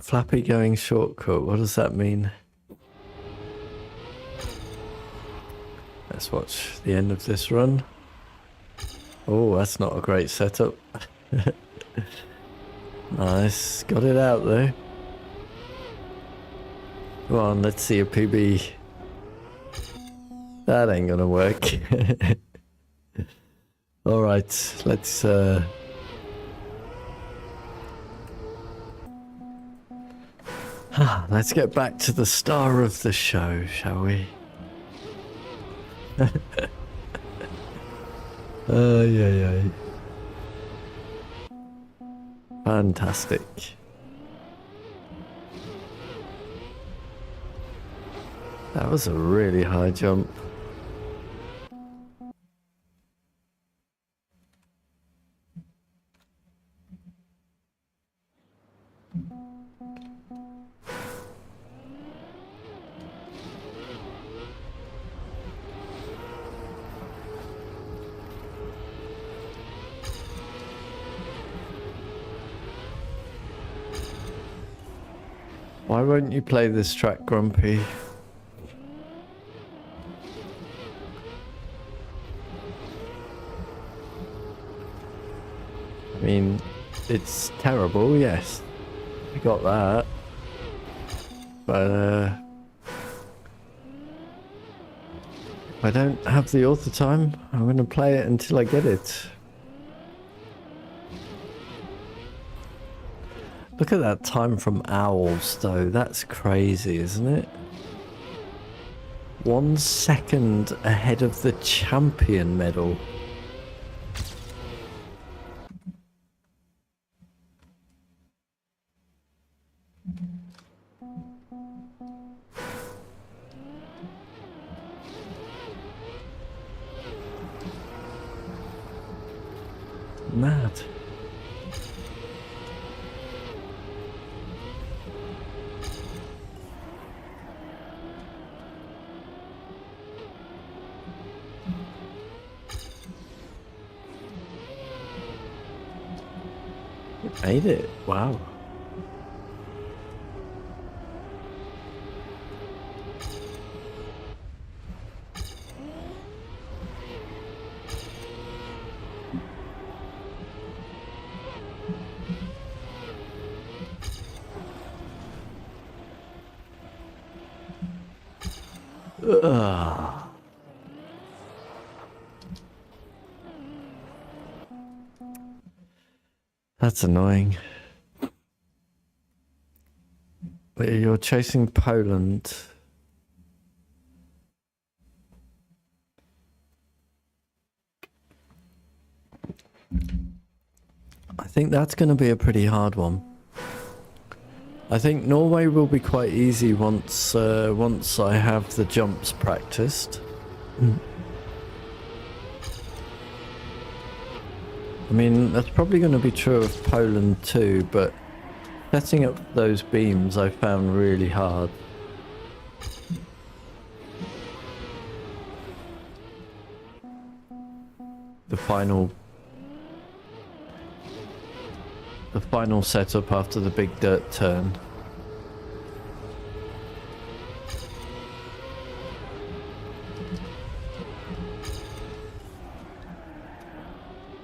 Flappy going shortcut. What does that mean? Let's watch the end of this run. Oh, that's not a great setup. Nice. Got it out though. Come on, let's see a PB. That ain't gonna work. All right, let's let's get back to the star of the show, shall we? Yeah. Fantastic. That was a really high jump. Why won't you play this track, Grumpy? I mean, it's terrible, yes. I got that. But, if I don't have the author time, I'm going to play it until I get it. Look at that time from Owls, though. That's crazy, isn't it? 1 second ahead of the champion medal. Mad. Made it. Wow. Ugh. That's annoying. But you're chasing Poland. I think that's going to be a pretty hard one. I think Norway will be quite easy once I have the jumps practiced. I mean, that's probably going to be true of Poland too, but setting up those beams I found really hard. The final setup after the big dirt turn.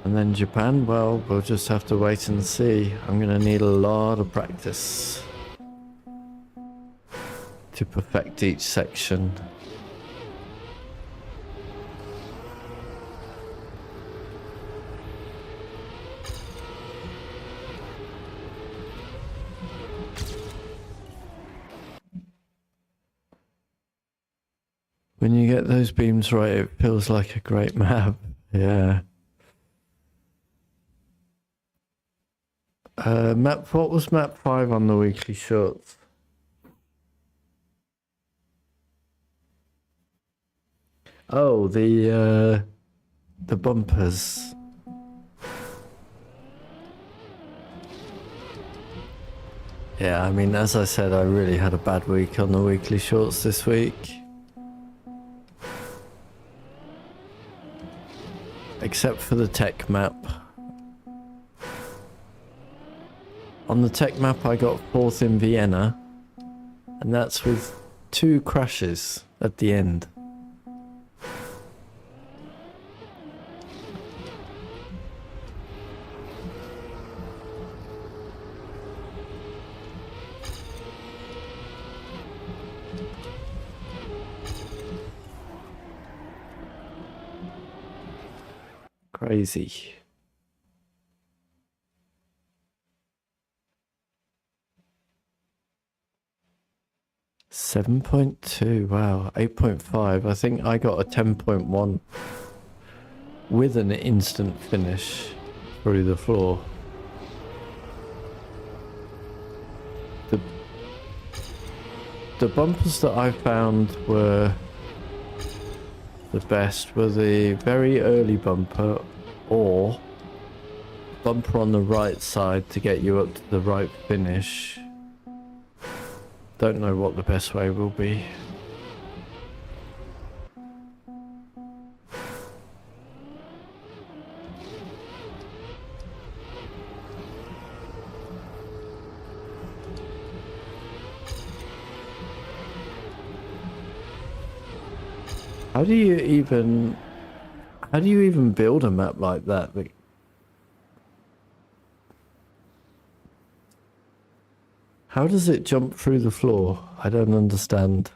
And then Japan, well, we'll just have to wait and see. I'm going to need a lot of practice to perfect each section. When you get those beams right, it feels like a great map. Yeah. What was map 5 on the weekly shorts? Oh, the bumpers. Yeah, I mean, as I said, I really had a bad week on the weekly shorts this week. Except for the tech map. On the tech map I got 4th in Vienna, and that's with 2 crashes at the end. Crazy. $7.2, wow, 8.5. I think I got a 10.1 with an instant finish through the floor. The bumpers that I found were the best were the very early bumper or bumper on the right side to get you up to the right finish. Don't know what the best way will be. How do you even build a map like that? Like, how does it jump through the floor? I don't understand.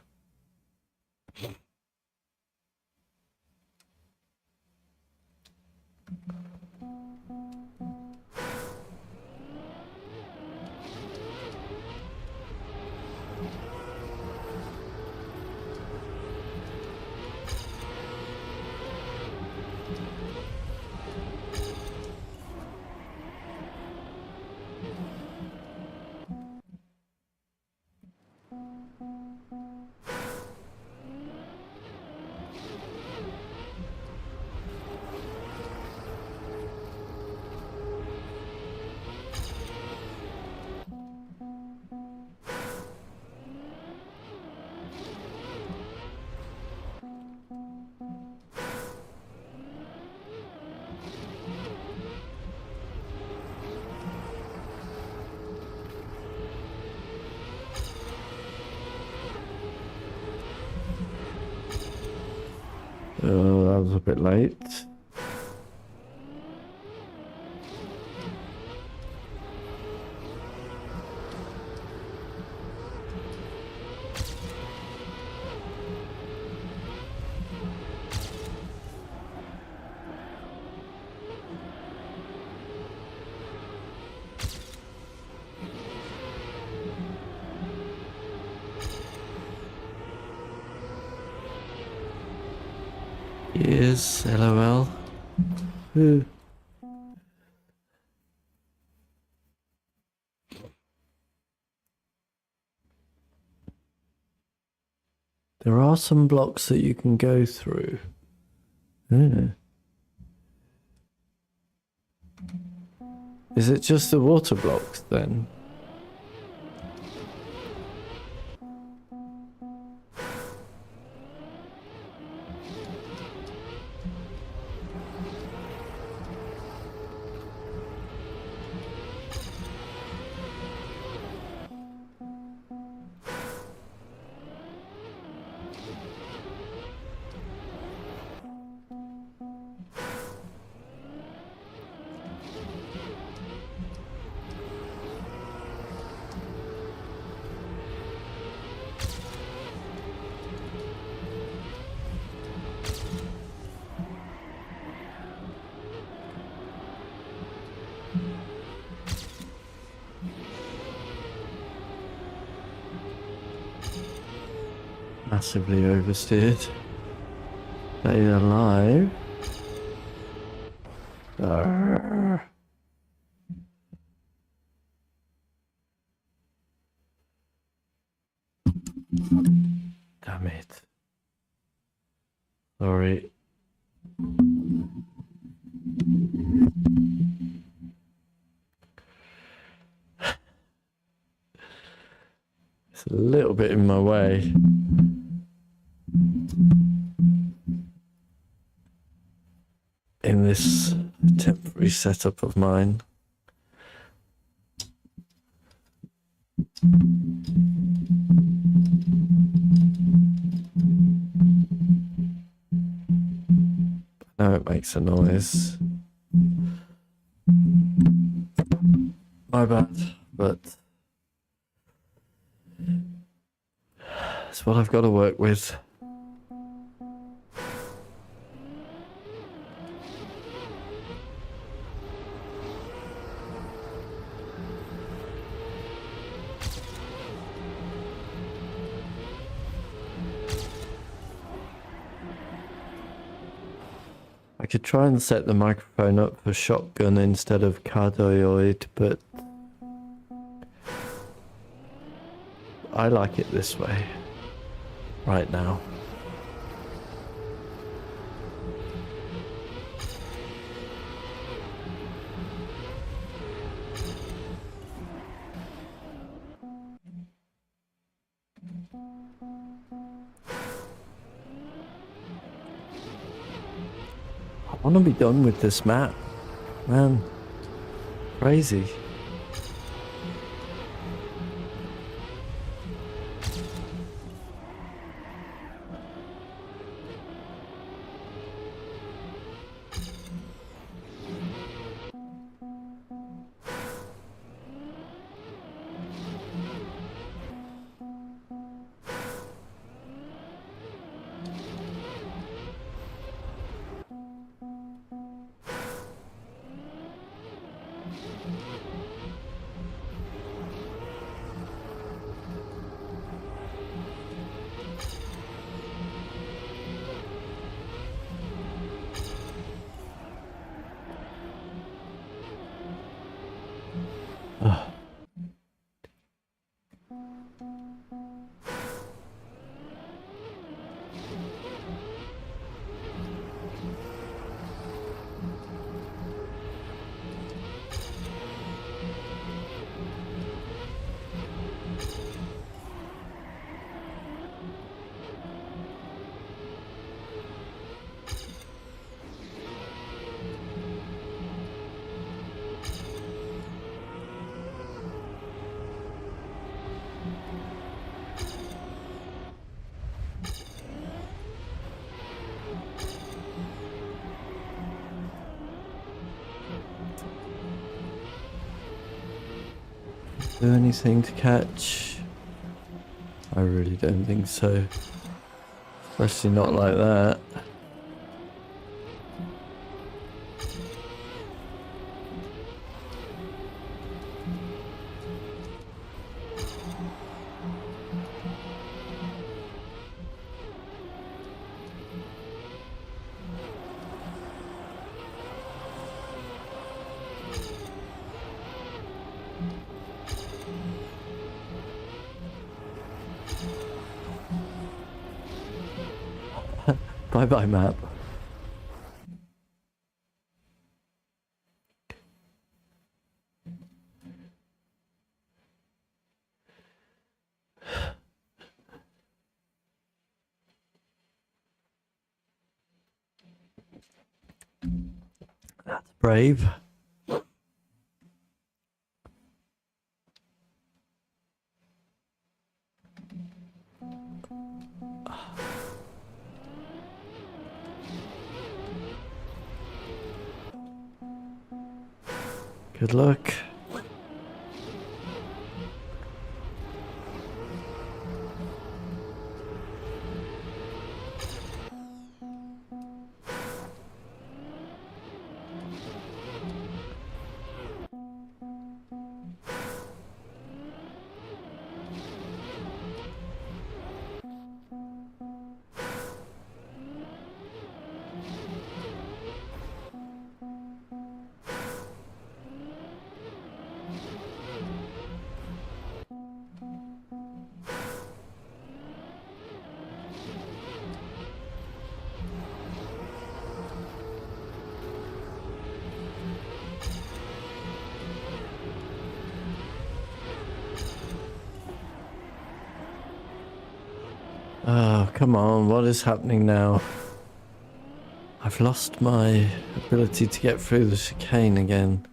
Oh, that was a bit late. Yes, LOL. Ooh. There are some blocks that you can go through. Yeah. Is it just the water blocks then? Massively oversteered. Stay alive. Arrgh. Damn it. Sorry. It's a little bit in my way. In this temporary setup of mine. Now it makes a noise. My bad, but it's what I've got to work with. could try and set the microphone up for shotgun instead of cardioid, but I like it this way right now. I want to be done with this map, man. Crazy. Do anything to catch? I really don't think so. Especially not like that. Bye bye map. That's brave. Good luck. Oh, come on, what is happening now? I've lost my ability to get through the chicane again.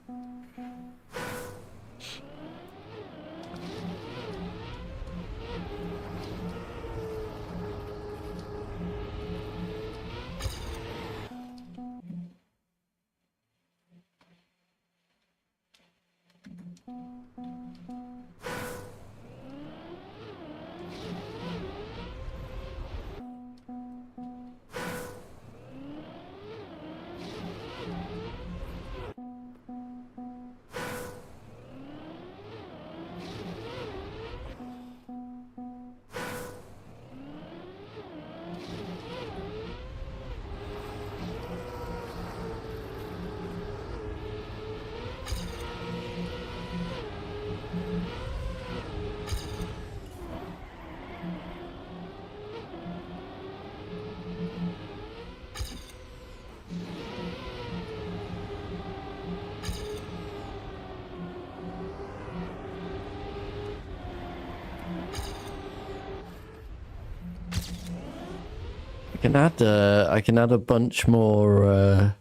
I can add a bunch more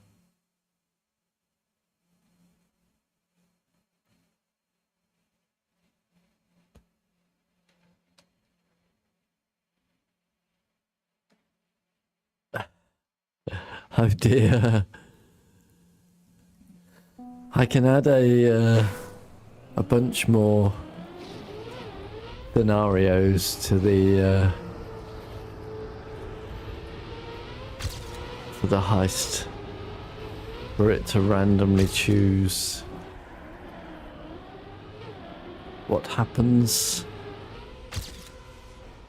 oh dear. I can add a bunch more scenarios to the for the heist for it to randomly choose what happens,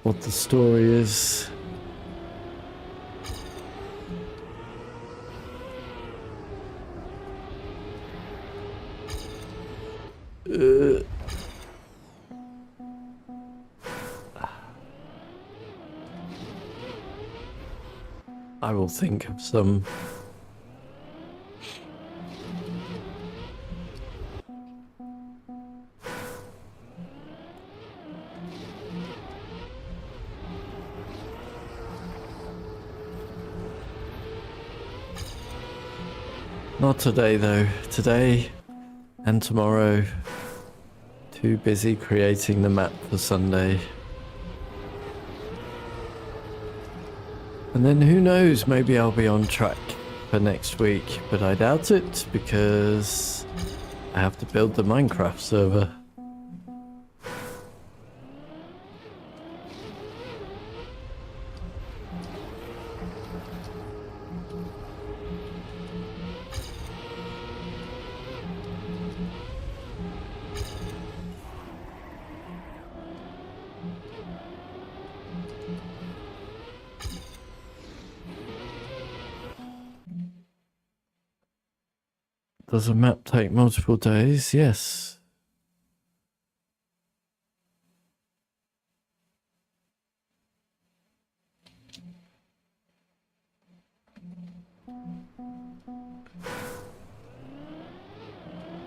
what the story is. I will think of some. Not today though. Today and tomorrow, too busy creating the map for Sunday. And then who knows, maybe I'll be on track for next week, but I doubt it because I have to build the Minecraft server. Does a map take multiple days? Yes.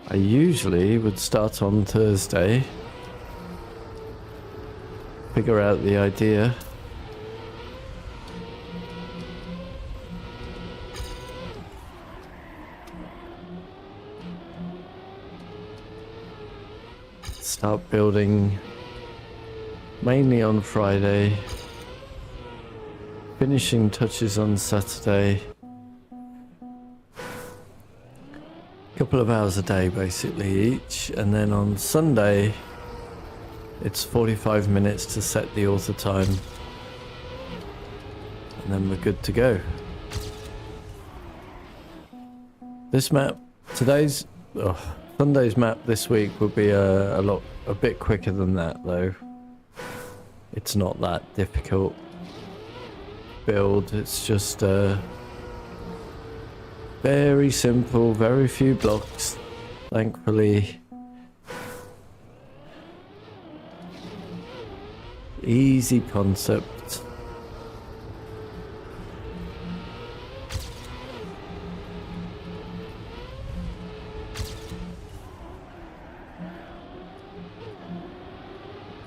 I usually would start on Thursday, figure out the idea, start building mainly on Friday, finishing touches on Saturday, couple of hours a day basically each, and then on Sunday it's 45 minutes to set the author time, and then we're good to go. This map, Sunday's map this week will be a bit quicker than that though. It's not that difficult build, it's just very simple, very few blocks, thankfully. Easy concept.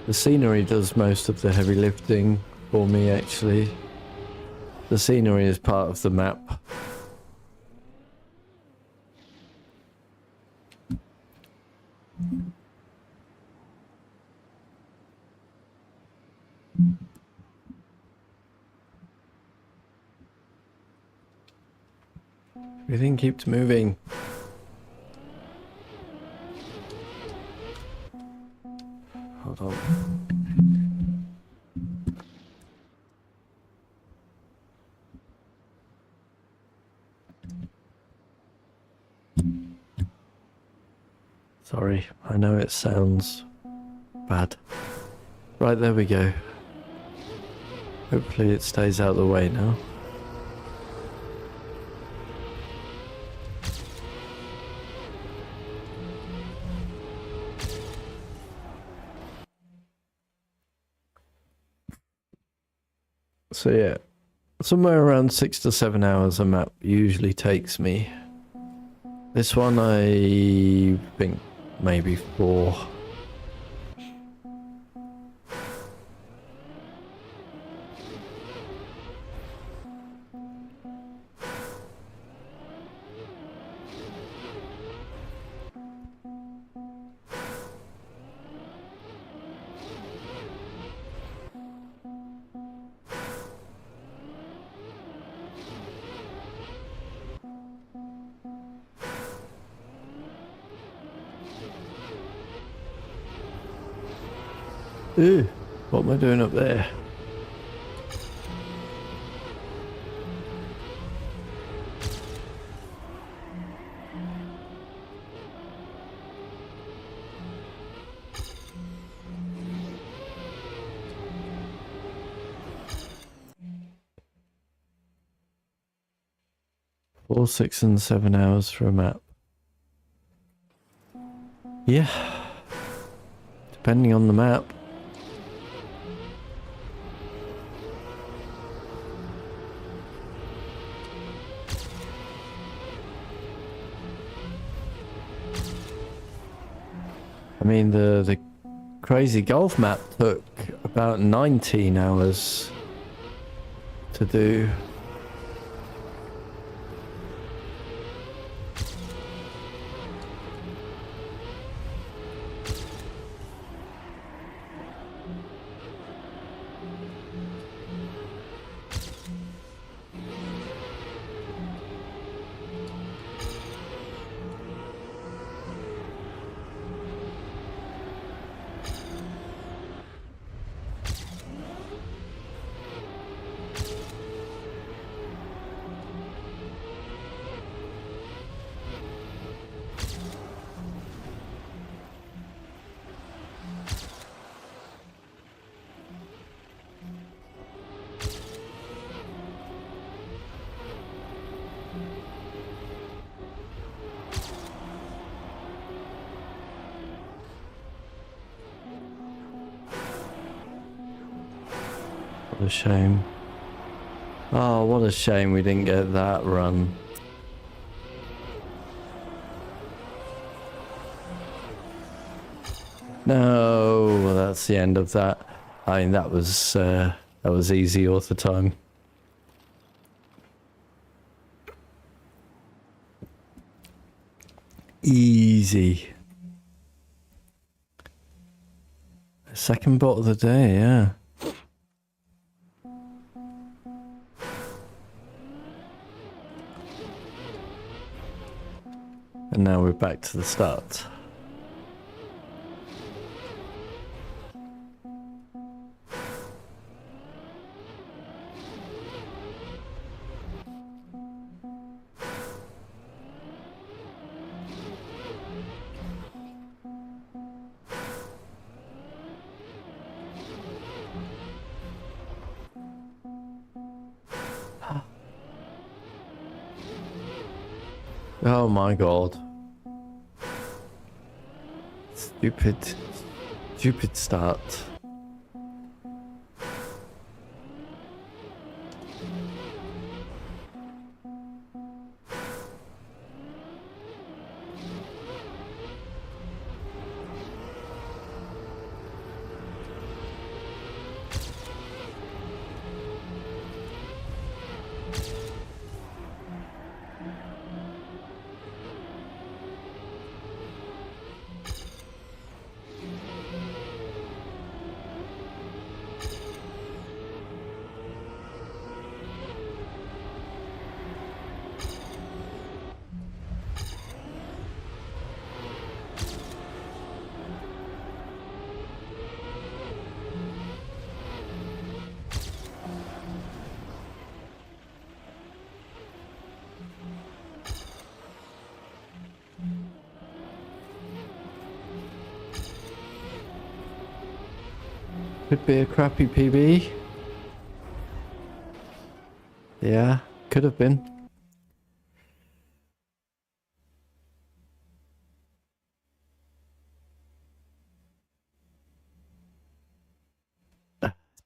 The scenery does most of the heavy lifting for me, actually. The scenery is part of the map. Everything keeps moving. Hold on. Sorry, I know it sounds bad. Right, there we go. Hopefully it stays out of the way now. So yeah, somewhere around 6 to 7 hours a map usually takes me. This one I think maybe 4. Ew, what am I doing up there? Four, 6, and 7 hours for a map. Yeah. Depending on the map. I mean, the crazy golf map took about 19 hours to do. What a shame. Oh, what a shame we didn't get that run. No, well, that's the end of that. I mean, that was easy all the time. Easy. Second bot of the day, yeah. And now we're back to the start. Oh my god. Stupid start. Could be a crappy PB. Yeah, could have been.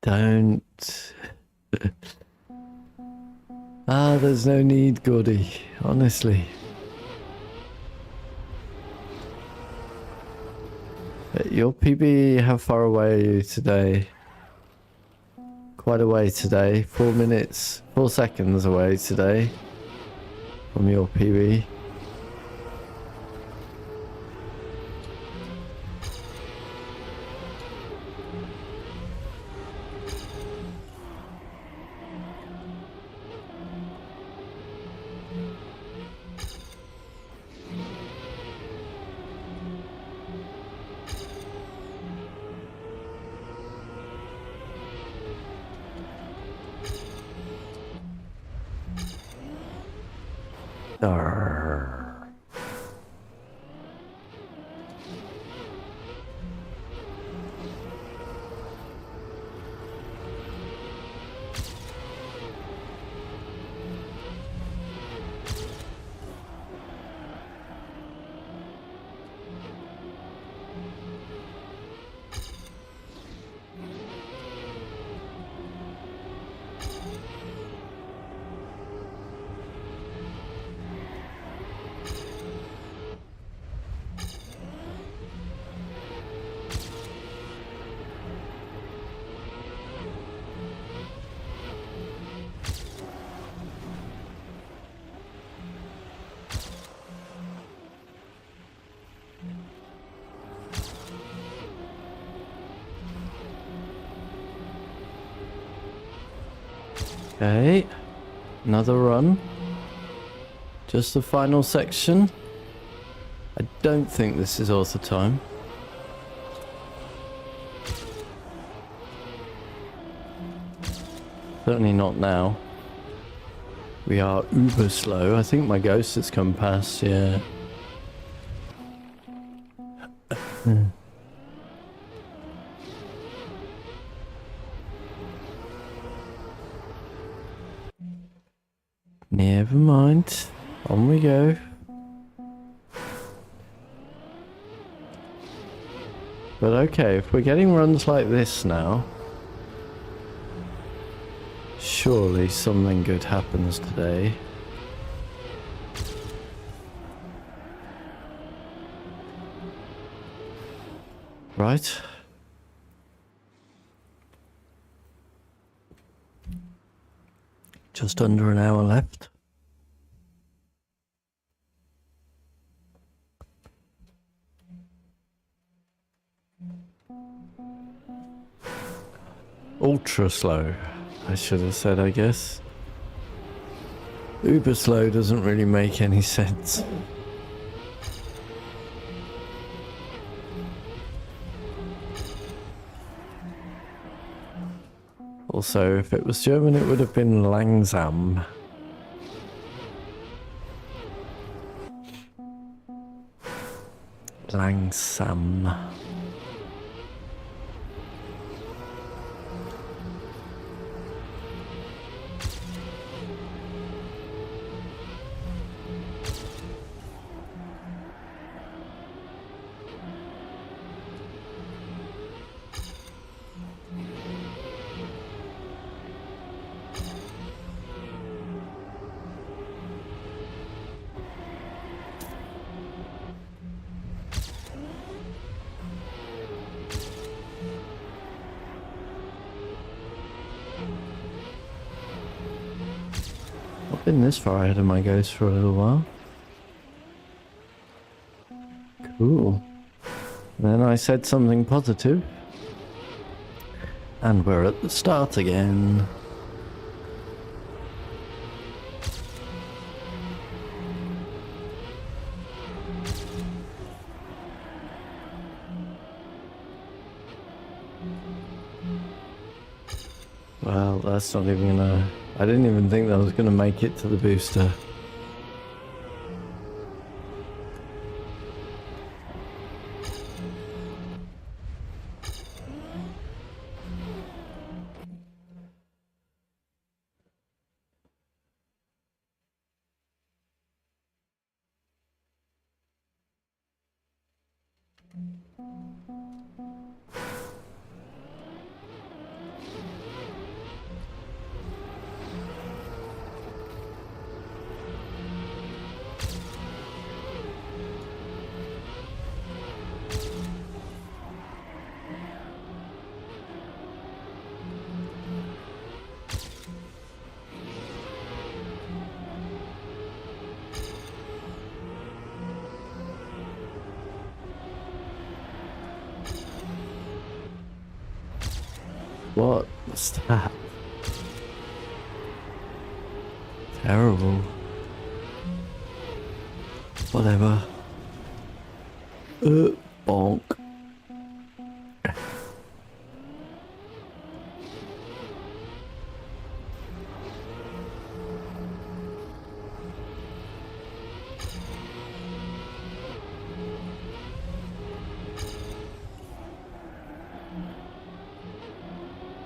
Don't. There's no need, Gordy. Honestly. Your PB, how far away are you today? Quite away today. 4 minutes, 4 seconds away today from your PB. Okay, another run. Just the final section. I don't think this is author time. Certainly not now. We are uber slow. I think my ghost has come past, yeah. Never mind. On we go. But okay, if we're getting runs like this now, surely something good happens today. Right. Just under an hour left. Ultra slow, I should have said, I guess. Uber slow doesn't really make any sense. Also, if it was German, it would have been langsam. Langsam. I've been this far ahead of my ghost for a little while. Cool. Then I said something positive. And we're at the start again. Well, that's not even gonna... I didn't even think that was gonna make it to the booster. What's that? Terrible. Whatever. Bonk.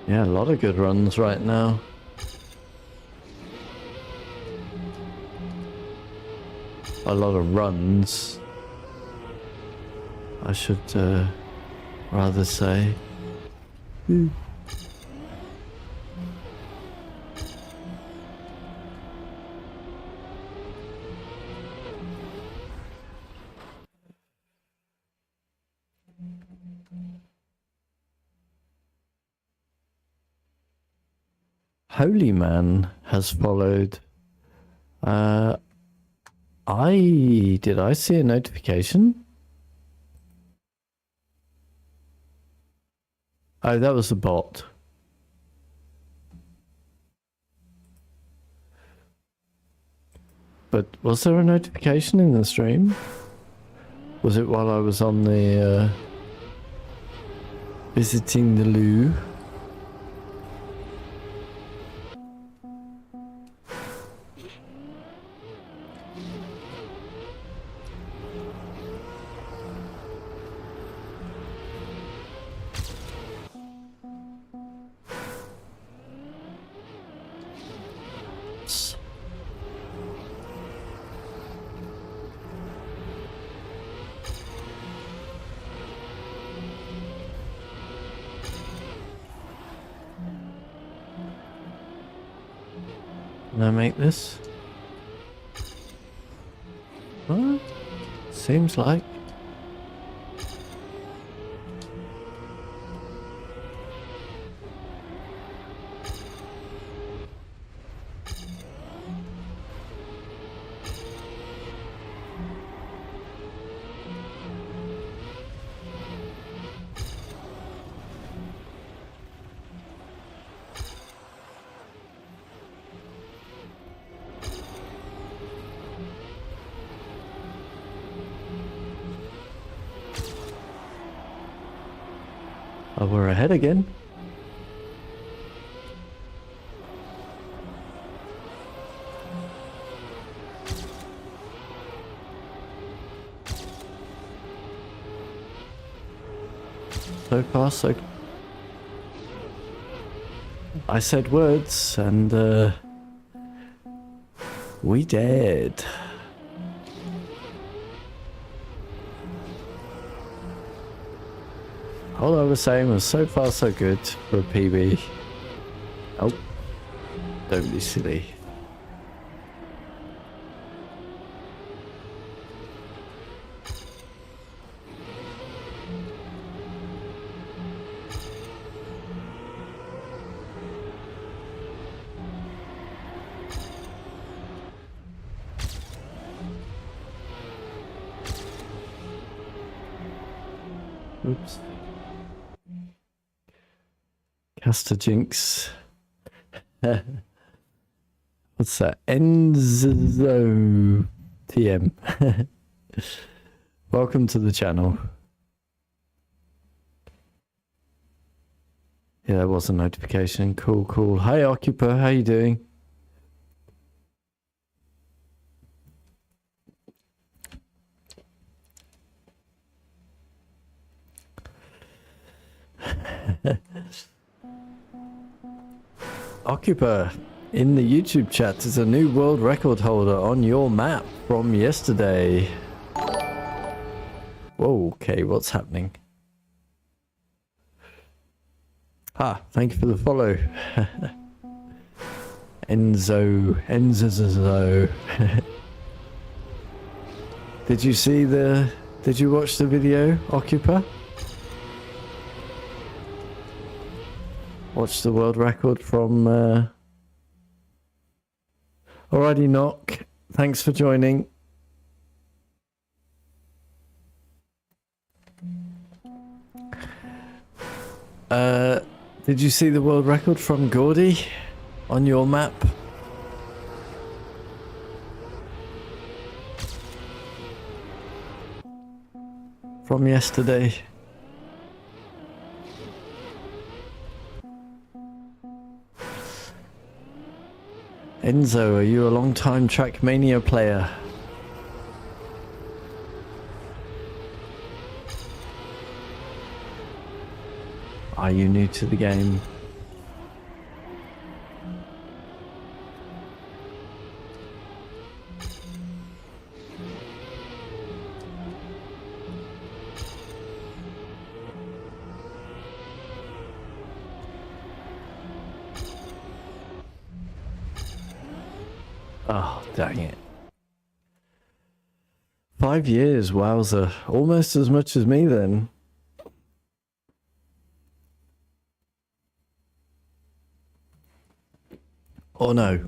Yeah, a lot of good runs right now. A lot of runs, I should rather say. Holy Man has followed. Did I see a notification? Oh, that was a bot. But was there a notification in the stream? Was it while I was on the visiting the loo? Can I make this? What? Seems like. Oh, we're ahead again. So far, so... I said words, and, we did. All I was saying was so far so good for a PB. Oh, don't be silly. Oops. Caster Jinx. What's that? Enzo TM. Welcome to the channel. Yeah, there was a notification. Cool, cool. Hi, Occuper. How you doing? Occuper in the YouTube chat is a new world record holder on your map from yesterday. Whoa, okay, what's happening? Ah, thank you for the follow. Enzo. Did you watch the video, Occuper? Watch the world record from Alrighty, Knock. Thanks for joining. Did you see the world record from Gordy on your map? From yesterday. Enzo, are you a long-time Trackmania player? Are you new to the game? Oh, dang it. 5 years, wowzer. Almost as much as me then. Or no.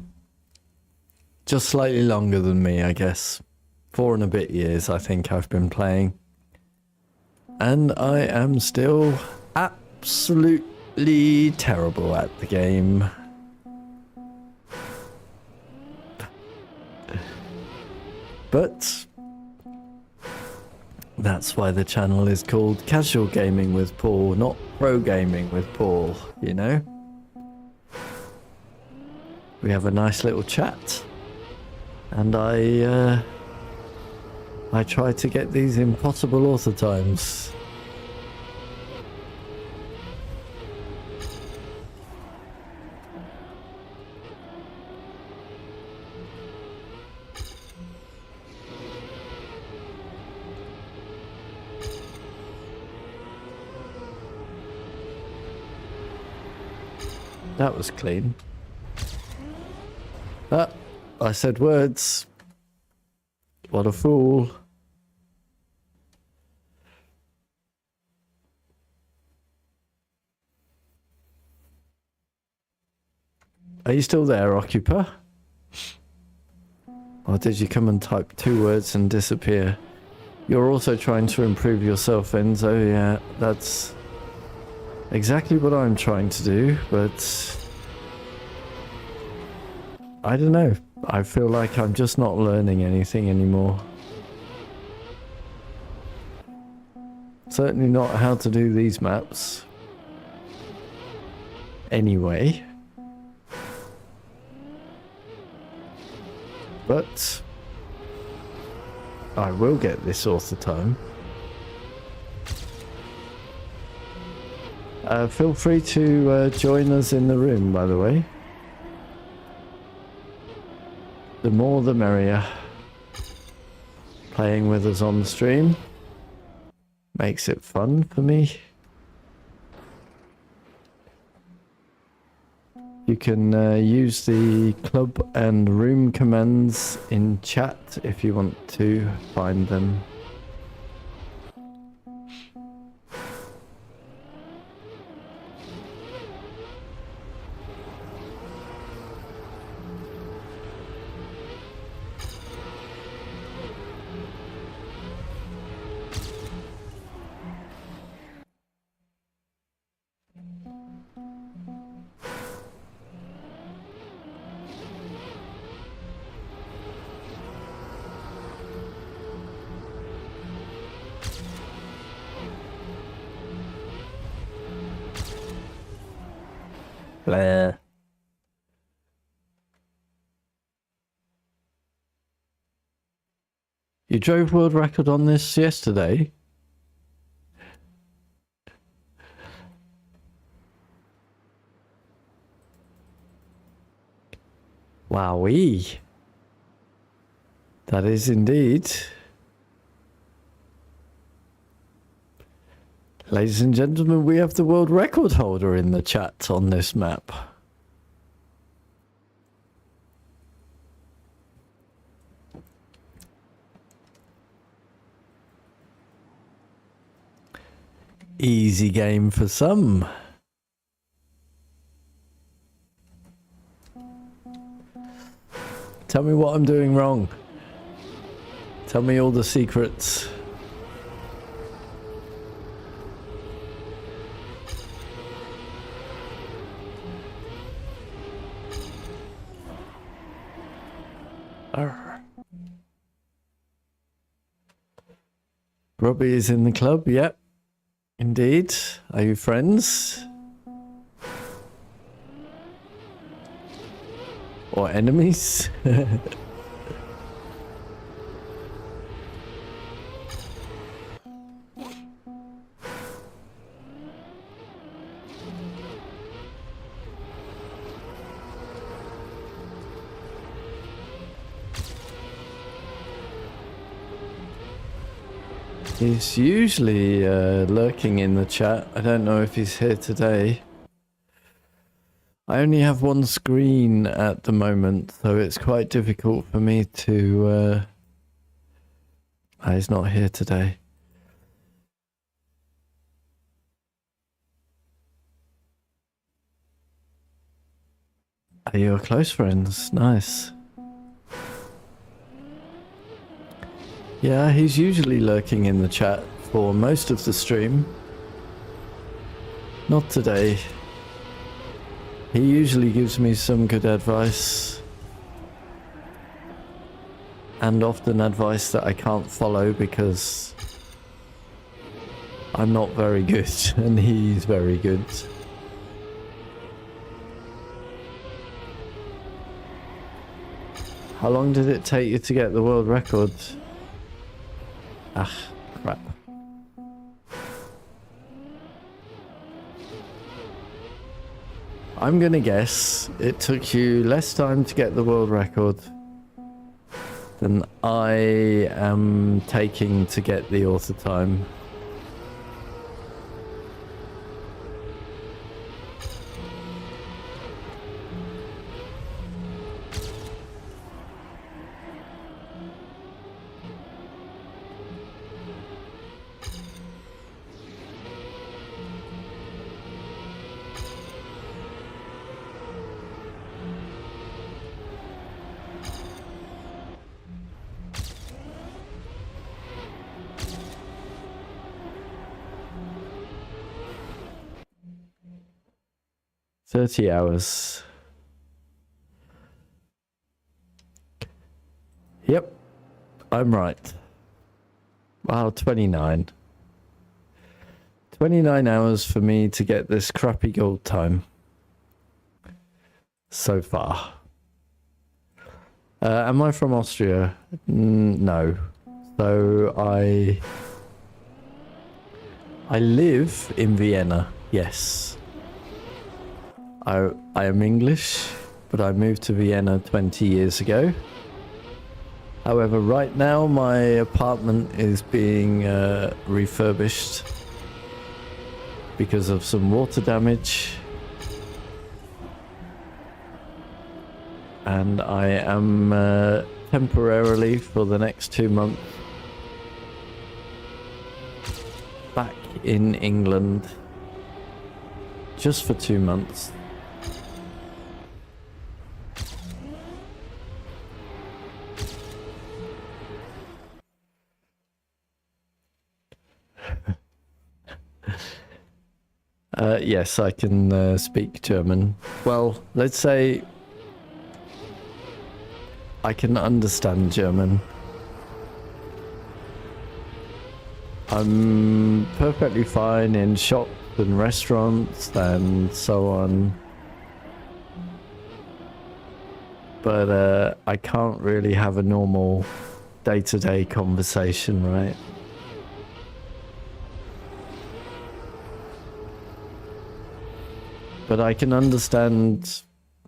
Just slightly longer than me, I guess. 4 and a bit years, I think I've been playing. And I am still absolutely terrible at the game. But that's why the channel is called Casual Gaming with Paul, not Pro Gaming with Paul, you know? We have a nice little chat, and I try to get these impossible author times. That was clean. Ah, I said words. What a fool. Are you still there, Occuper? Or did you come and type 2 words and disappear? You're also trying to improve yourself, Enzo. Yeah, that's exactly what I'm trying to do, but I don't know. I feel like I'm just not learning anything anymore. Certainly not how to do these maps. Anyway. But I will get this author time. Feel free to join us in the room, by the way. The more the merrier. Playing with us on the stream makes it fun for me. You can use the club and room commands in chat if you want to find them. Blair. You drove world record on this yesterday? Wowee. That is indeed. Ladies and gentlemen, we have the world record holder in the chat on this map. Easy game for some. Tell me what I'm doing wrong. Tell me all the secrets. Robbie is in the club, yep. Indeed. Are you friends? Or enemies? He's usually lurking in the chat. I don't know if he's here today. I only have one screen at the moment, so it's quite difficult for me to... he's not here today. Are you close friends? Nice. Yeah, he's usually lurking in the chat for most of the stream. Not today. He usually gives me some good advice. and often advice that I can't follow because I'm not very good and he's very good. How long did it take you to get the world record? Ah, crap. I'm gonna guess it took you less time to get the world record than I am taking to get the author time. $30 hours. Yep, I'm right. Wow, 29. 29 hours for me to get this crappy gold time. So far. Am I from Austria? No. So I live in Vienna, yes. I am English, but I moved to Vienna 20 years ago. However, right now my apartment is being refurbished because of some water damage. And I am temporarily, for the next 2 months, back in England. Just for 2 months. Yes, I can speak German. Well, let's say I can understand German. I'm perfectly fine in shops and restaurants and so on. But I can't really have a normal day-to-day conversation, right? But I can understand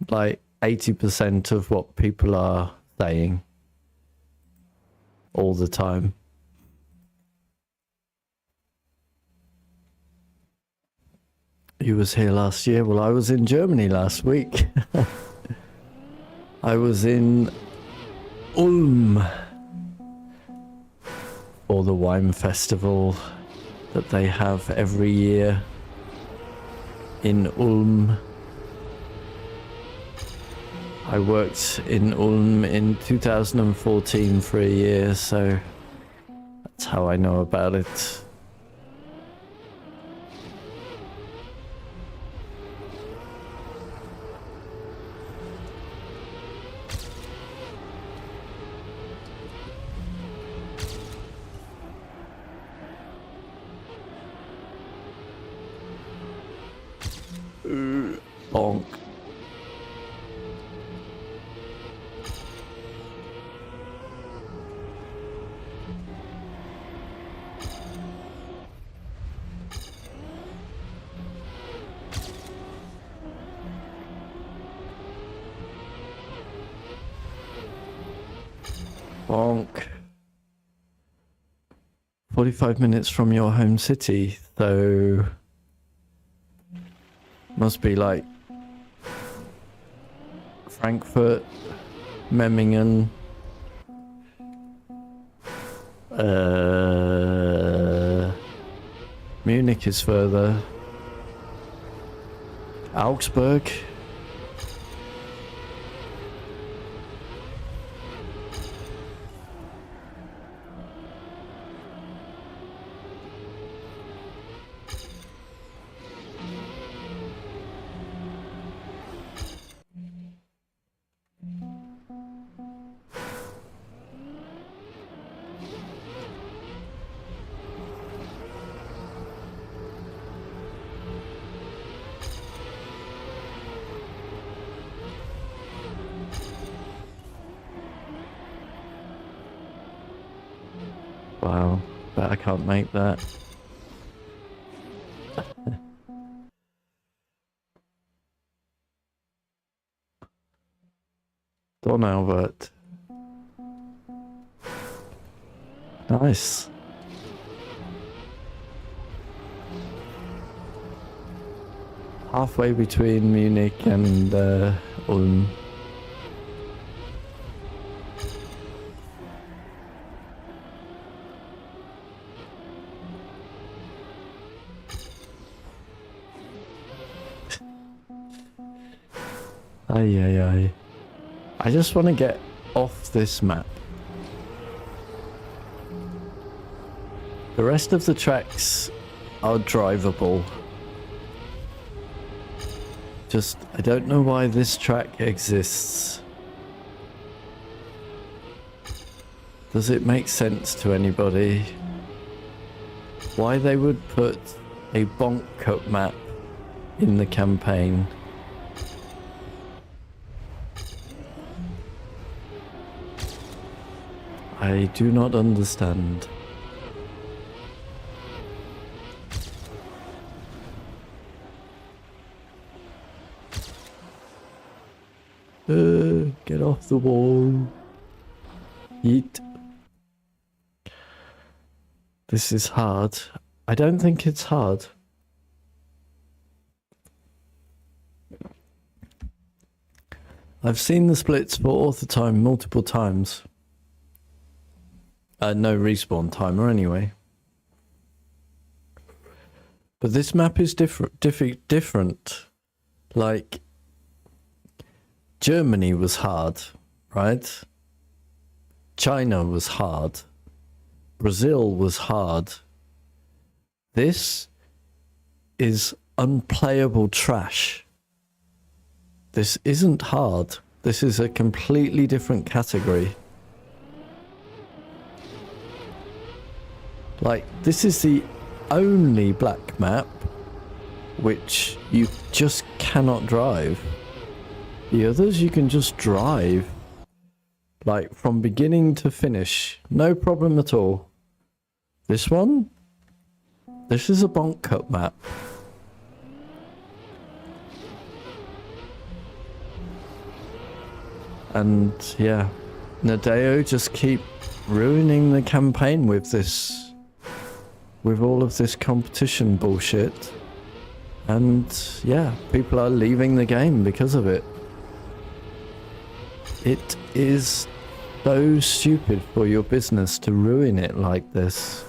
like 80% of what people are saying all the time. You was here last year? Well, I was in Germany last week. I was in Ulm for the wine festival that they have every year in Ulm. I worked in Ulm in 2014 for a year, so that's how I know about it. Bonk. Bonk. 45 minutes from your home city, so must be like Frankfurt, Memmingen, Munich is further, Augsburg. But I can't make that. Don Albert. Nice. Halfway between Munich and Ulm. Ay. I just want to get off this map. The rest of the tracks are drivable. Just, I don't know why this track exists. Does it make sense to anybody? Why they would put a bonk cup map in the campaign? I do not understand. Get off the wall. Yeet. This is hard. I don't think it's hard. I've seen the splits for author time multiple times. No respawn timer anyway. But this map is different. Like, Germany was hard, right? China was hard. Brazil was hard. This is unplayable trash. This isn't hard. This is a completely different category. Like, this is the only black map which you just cannot drive. The others you can just drive. Like, from beginning to finish. No problem at all. This one? This is a bonk cup map. And, yeah. Nadeo just keep ruining the campaign with this. With all of this competition bullshit. And yeah, people are leaving the game because of it. It is so stupid for your business to ruin it like this.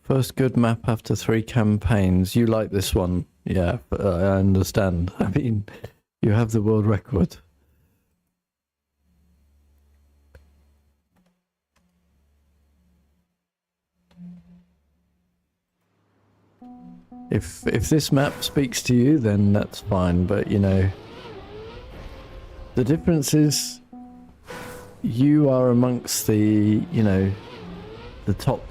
First good map after 3 campaigns. You like this one? Yeah, I understand. I mean, you have the world record. If this map speaks to you, then that's fine. But, you know, the difference is you are amongst the, you know, the top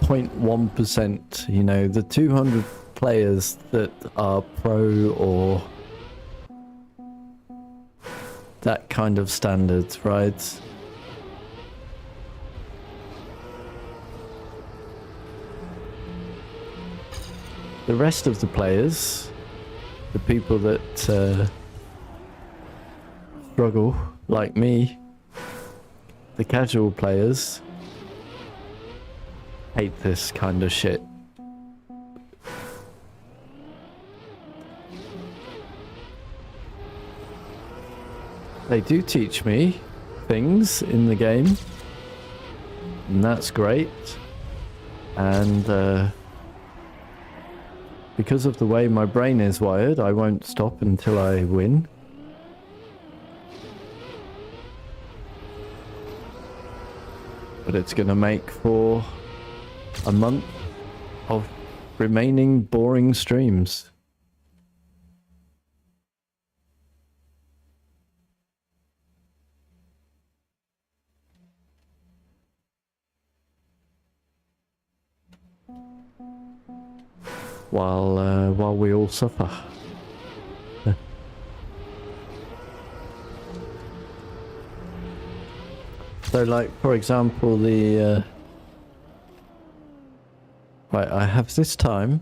0.1%, you know, the 200 players that are pro or that kind of standards, right? The rest of the players, the people that struggle, like me, the casual players, hate this kind of shit. They do teach me things in the game, and that's great. And because of the way my brain is wired, I won't stop until I win. But it's gonna make for a month of remaining boring streams. while we all suffer. So, like, for example, the right, I have this time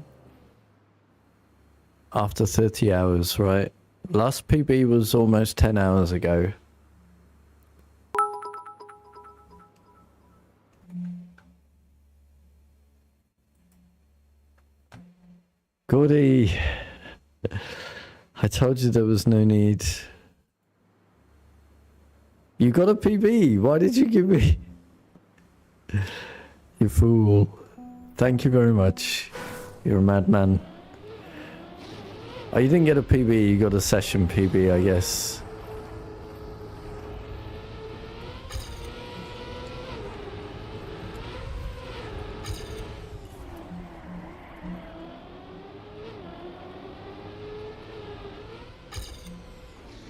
after 30 hours, right? Last PB was almost 10 hours ago. Gordy, I told you there was no need. You got a PB. Why did you give me? You fool. Thank you very much. You're a madman. Oh, you didn't get a PB, you got a session PB, I guess.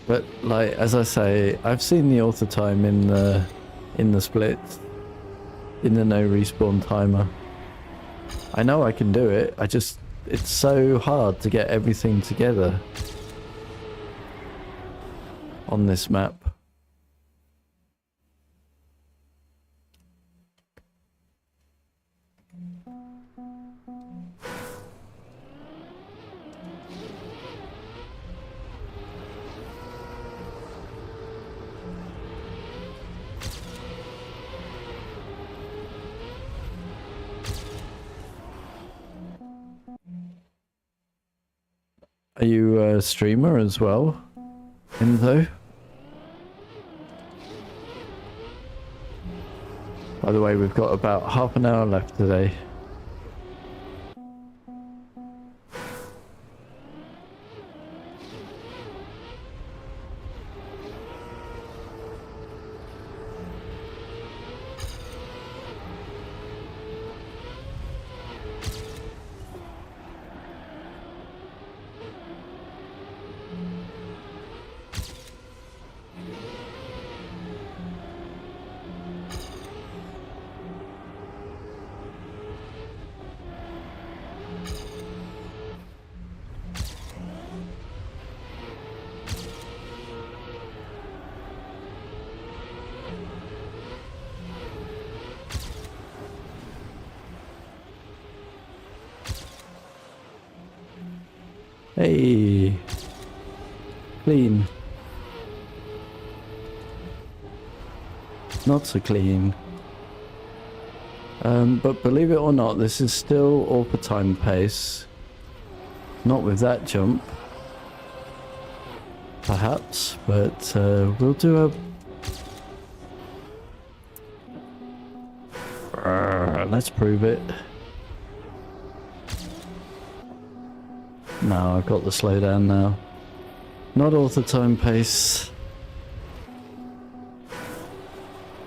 But like, as I say, I've seen the author time in the split, in the no respawn timer. I know I can do it. It's so hard to get everything together on this map. Are you a streamer as well, Info? By the way, we've got about half an hour left today. Hey, clean. Not so clean. But believe it or not, this is still all for time pace. Not with that jump. Perhaps, but we'll do a... let's prove it. No, I've got the slowdown now. Not all the time pace.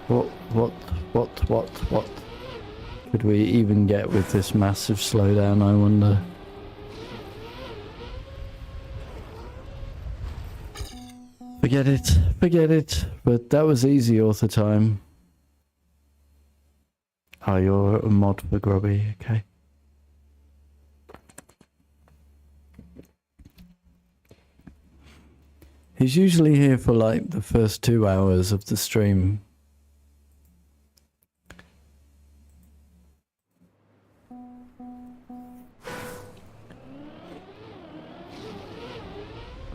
What could we even get with this massive slowdown, I wonder? Forget it. But that was easy all the time. Oh, you're a mod for Grubby, okay. He's usually here for like the first 2 hours of the stream.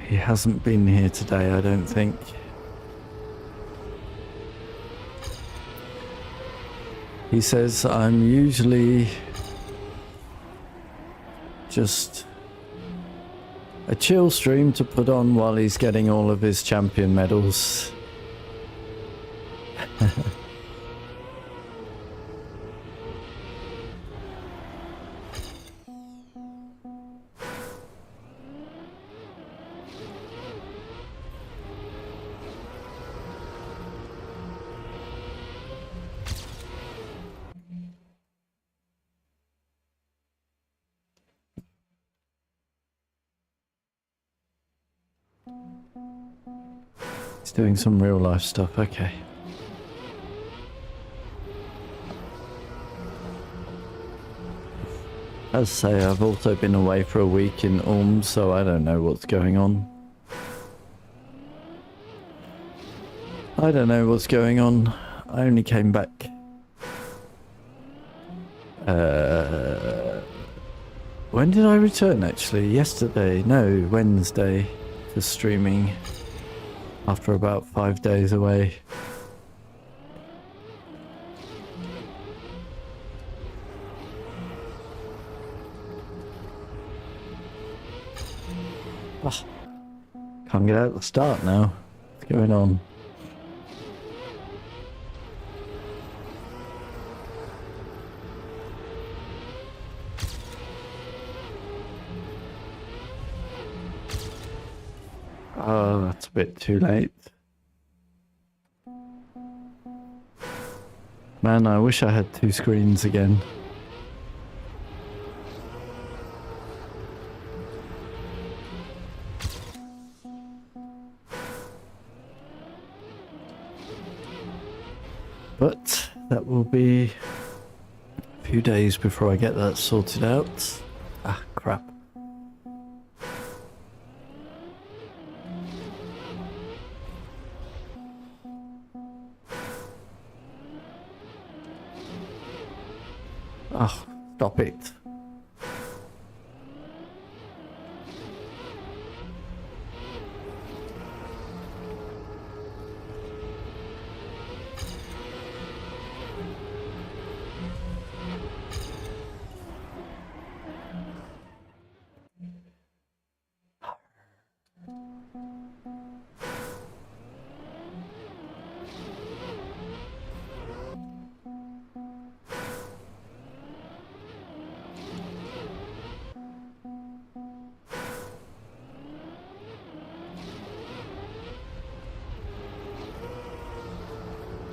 He hasn't been here today, I don't think. He says, I'm usually just a chill stream to put on while he's getting all of his champion medals. He's doing some real life stuff, okay. As I say, I've also been away for a week in Ulm, so I don't know what's going on. I don't know what's going on. I only came back when did I return actually? Yesterday? No, Wednesday to streaming after about 5 days away. Oh, can't get out the start now. What's going on? Oh, that's a bit too late. Man, I wish I had 2 screens again. But that will be a few days before I get that sorted out. Ah, crap. Oh, stop it.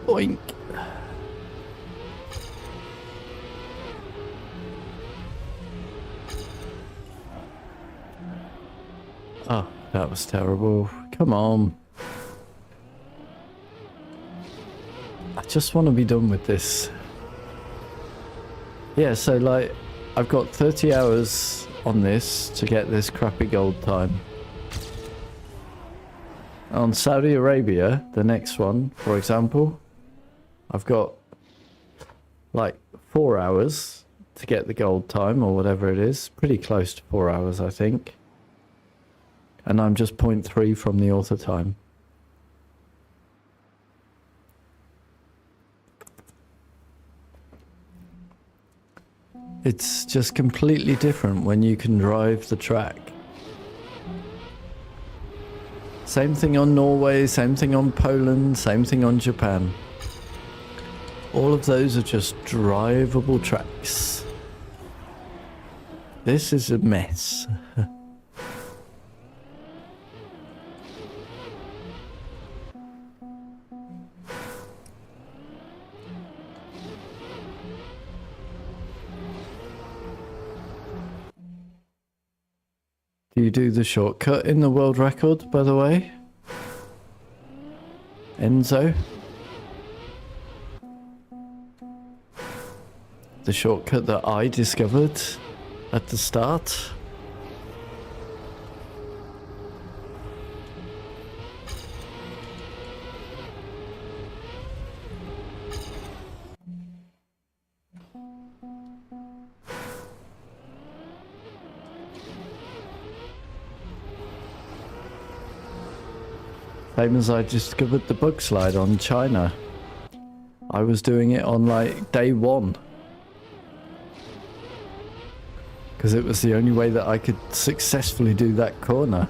Boink. Oh, that was terrible. Come on. I just want to be done with this. Yeah, so like, I've got 30 hours on this to get this crappy gold time. On Saudi Arabia, the next one, for example, I've got like 4 hours to get the gold time or whatever it is. Pretty close to 4 hours, I think. And I'm just 0.3 from the author time. It's just completely different when you can drive the track. Same thing on Norway, same thing on Poland, same thing on Japan. All of those are just drivable tracks. This is a mess. Do you do the shortcut in the world record, by the way? Enzo? The shortcut that I discovered at the start? Same as I discovered the bug slide on China. I was doing it on like day 1. Because it was the only way that I could successfully do that corner.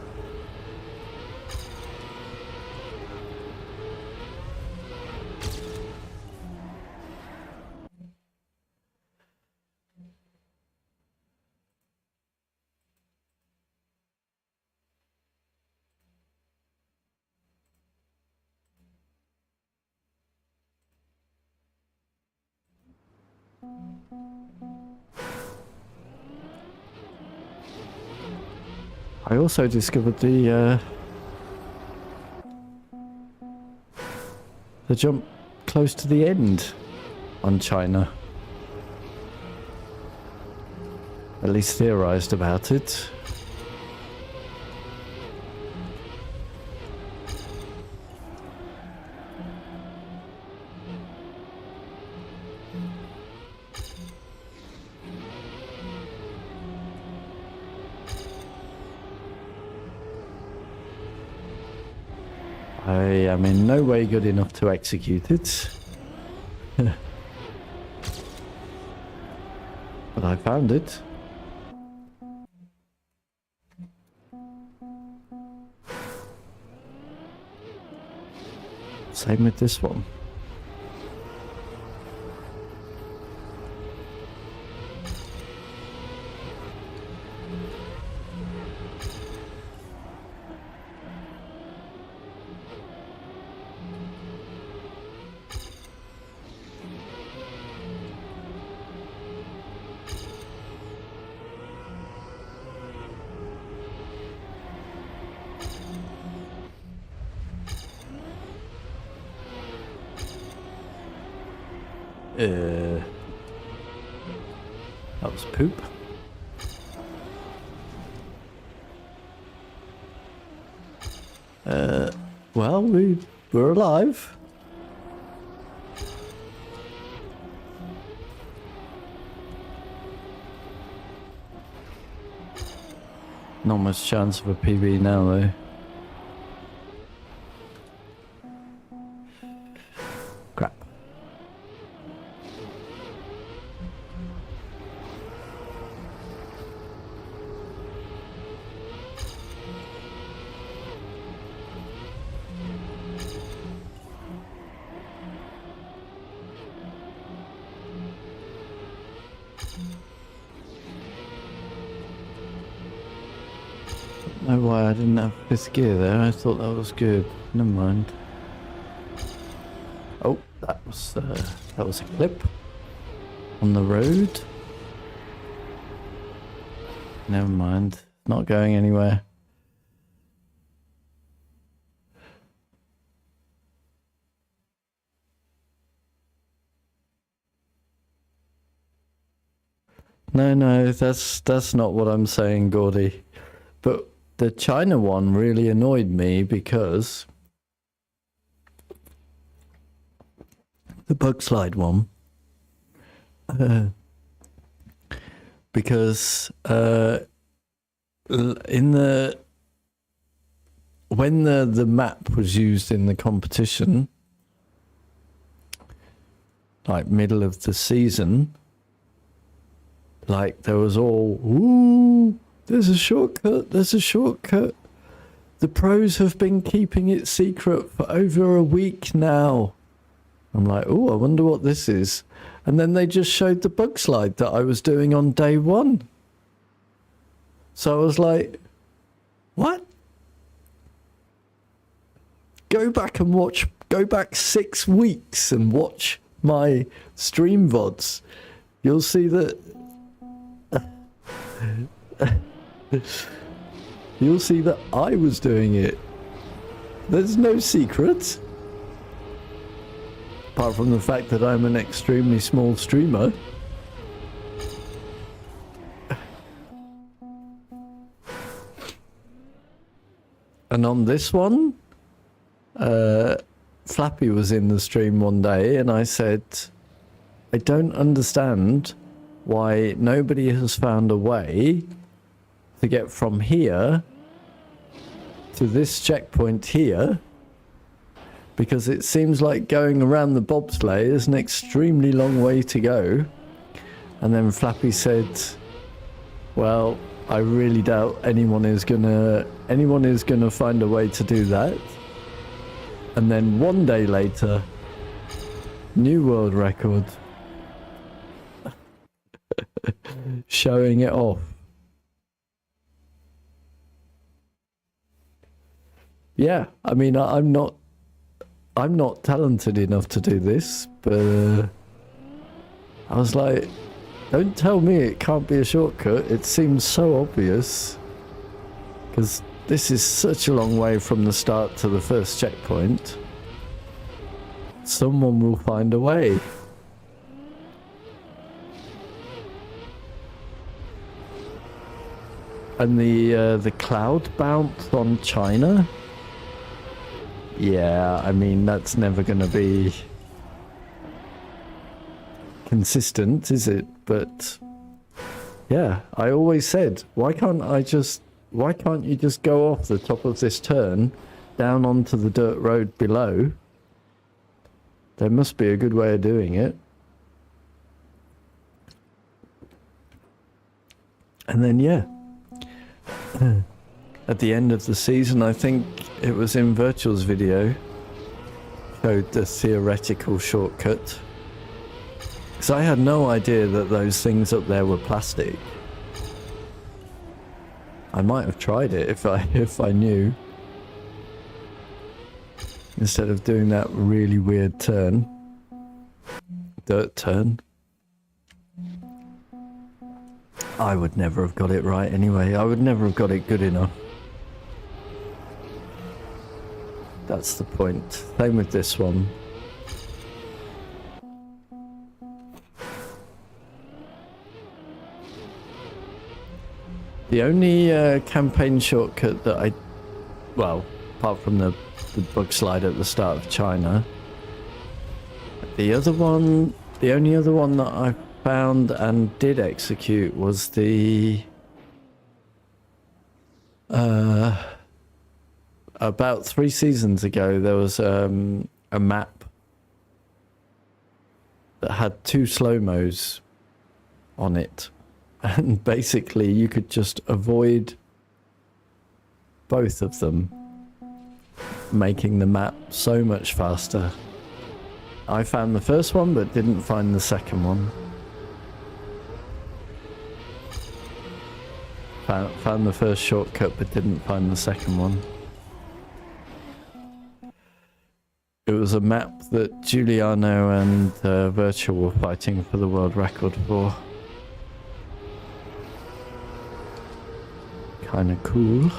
I also discovered the jump close to the end on China. At least theorized about it. I am in no way good enough to execute it. But I found it. Same with this one. That was poop. Well, we're alive. Not much chance of a PB now, though. Crap. Know why I didn't have fifth gear there. I thought that was good. Never mind. Oh, that was a clip on the road. Never mind. Not going anywhere. No, that's not what I'm saying, Gordy. But the China one really annoyed me because the bug slide one, because in the when the map was used in the competition, like middle of the season, like there was all, ooh, there's a shortcut, there's a shortcut. The pros have been keeping it secret for over a week now. I'm like, oh, I wonder what this is. And then they just showed the bug slide that I was doing on day one. So I was like, what? Go back and watch, go back 6 weeks and watch my stream VODs. You'll see that you'll see that I was doing it. There's no secret. Apart from the fact that I'm an extremely small streamer. And on this one, Flappy was in the stream one day and I said, I don't understand why nobody has found a way to get from here to this checkpoint here, because it seems like going around the bobsleigh is an extremely long way to go. And then Flappy said, well, I really doubt anyone is gonna find a way to do that. And then one day later, new world record. Showing it off. Yeah, I mean, I'm not talented enough to do this, but I was like, don't tell me it can't be a shortcut. It seems so obvious, because this is such a long way from the start to the first checkpoint. Someone will find a way. And the cloud bounce on China? Yeah, I mean, that's never going to be consistent, is it? But yeah, I always said, why can't you just go off the top of this turn down onto the dirt road below? There must be a good way of doing it. And then, yeah, at the end of the season, I think it was in Virtual's video, showed the theoretical shortcut. Because I had no idea that those things up there were plastic. I might have tried it if I knew. Instead of doing that really weird turn. Dirt turn. I would never have got it right anyway. I would never have got it good enough. That's the point. Same with this one. The only campaign shortcut that well, apart from the bug slide at the start of China, the only other one that I found and did execute was the about 3 seasons ago there was a map that had 2 slow-mos on it, and basically you could just avoid both of them, making the map so much faster. I found the first one but didn't find the second one. Found the first shortcut but didn't find the second one. It was a map that Giuliano and Virtual were fighting for the world record for. Kinda cool.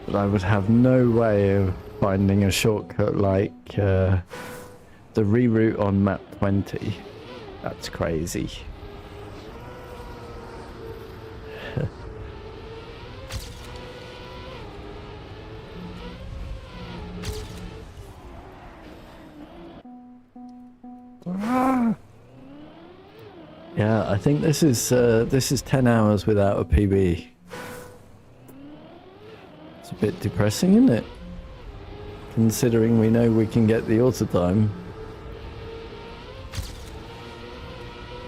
But I would have no way of finding a shortcut like the reroute on map 20. That's crazy. Yeah, I think this is 10 hours without a PB. It's a bit depressing, isn't it? Considering we know we can get the auto time.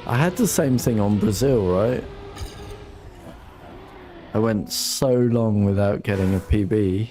I had the same thing on Brazil, right? I went so long without getting a PB.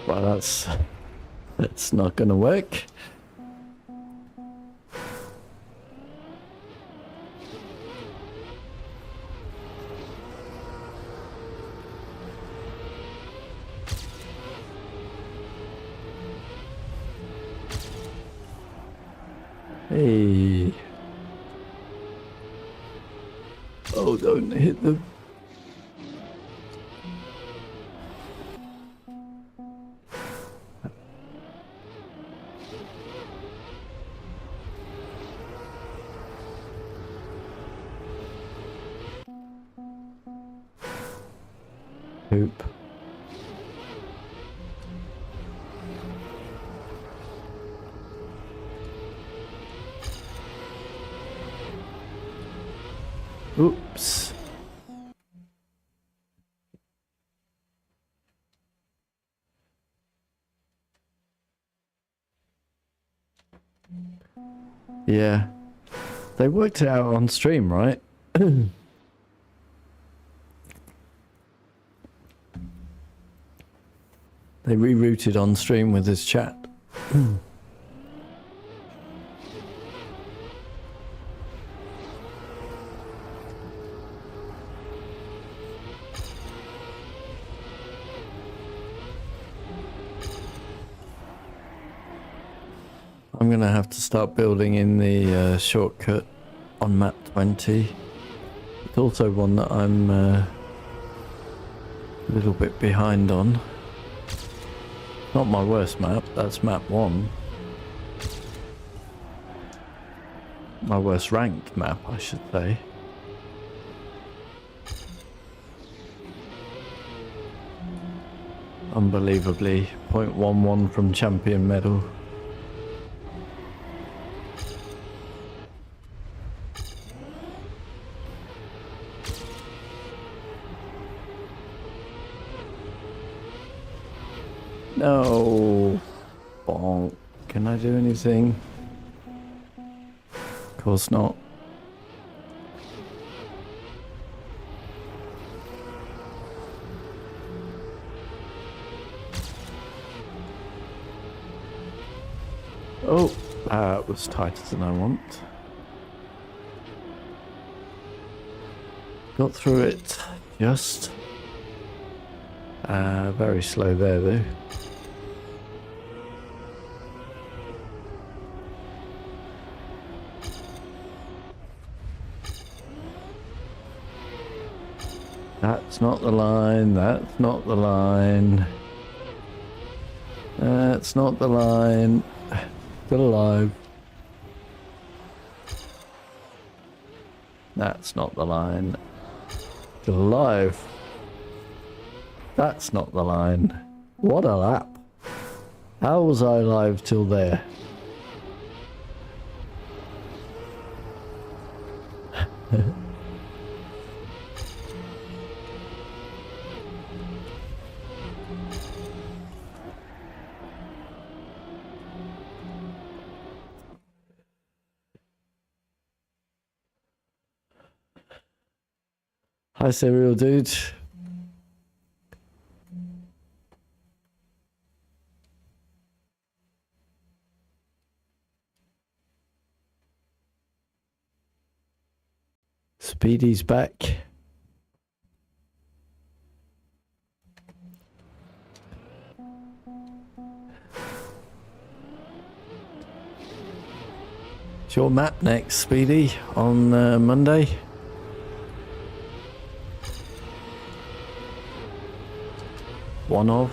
Well, that's not gonna work. Hey. Oh, don't hit the... poop. Oops. Yeah. They worked it out on stream, right? They rerouted on stream with his chat. I'm gonna have to start building in the shortcut on map 20. It's also one that I'm a little bit behind on. Not my worst map, that's map 1. My worst ranked map, I should say. Unbelievably, 0.11 from champion medal. No. Bonk. Can I do anything? Of course not. Oh, that was tighter than I want. Got through it just. Very slow there though. That's not the line, that's not the line. That's not the line. Still alive. That's not the line. Still alive. That's not the line. What a lap. How was I alive till there? Hi, Serial Dude. Speedy's back. It's your map next, Speedy, on Monday. One of.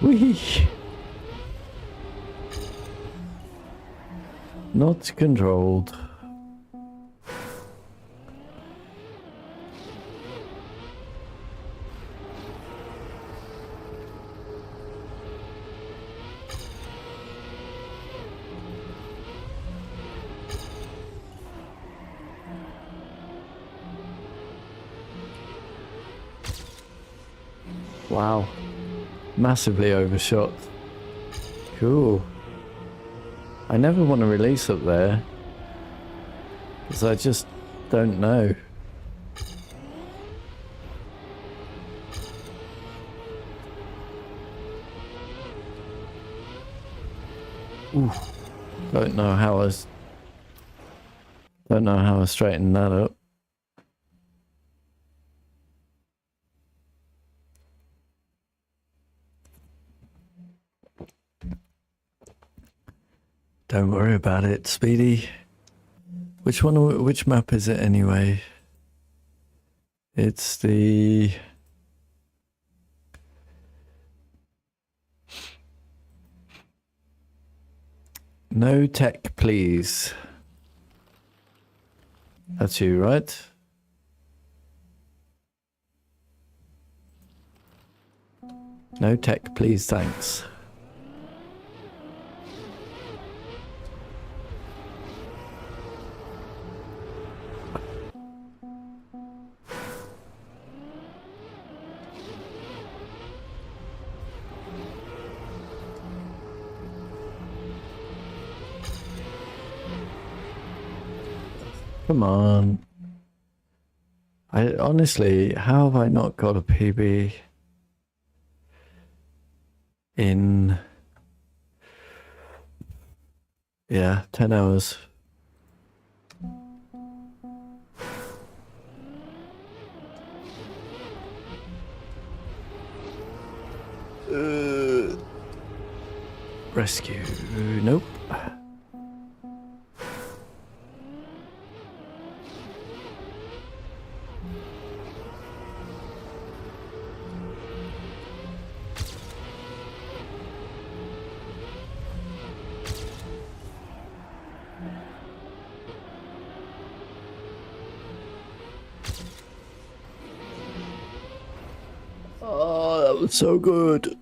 Whee! Not controlled. Wow. Massively overshot. Cool. I never want to release up there, because I just don't know. Ooh. Don't know how I straightened that up. Don't worry about it, Speedy. Which map is it anyway? It's the... No tech, please. That's you, right? No tech, please, thanks. Come on. I honestly, how have I not got a PB in, yeah, 10 hours? Rescue, nope. Oh, that was so good.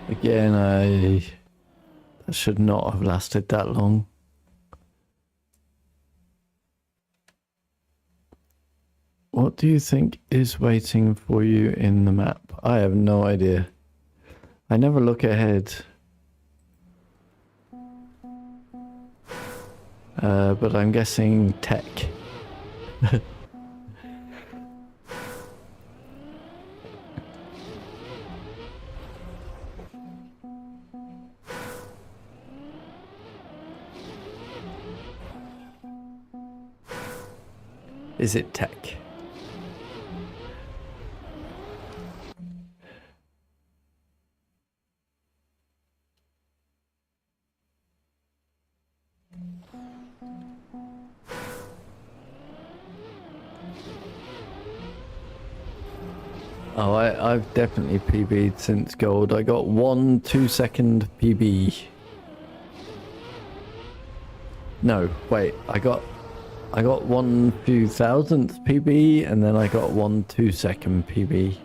Again, I should not have lasted that long. What do you think is waiting for you in the map? I have no idea. I never look ahead. But I'm guessing tech. Is it tech? Oh, I've definitely PB'd since gold. I got 1 2-second PB. No, wait, I got 1 few thousandth PB, and then I got 1 2-second PB.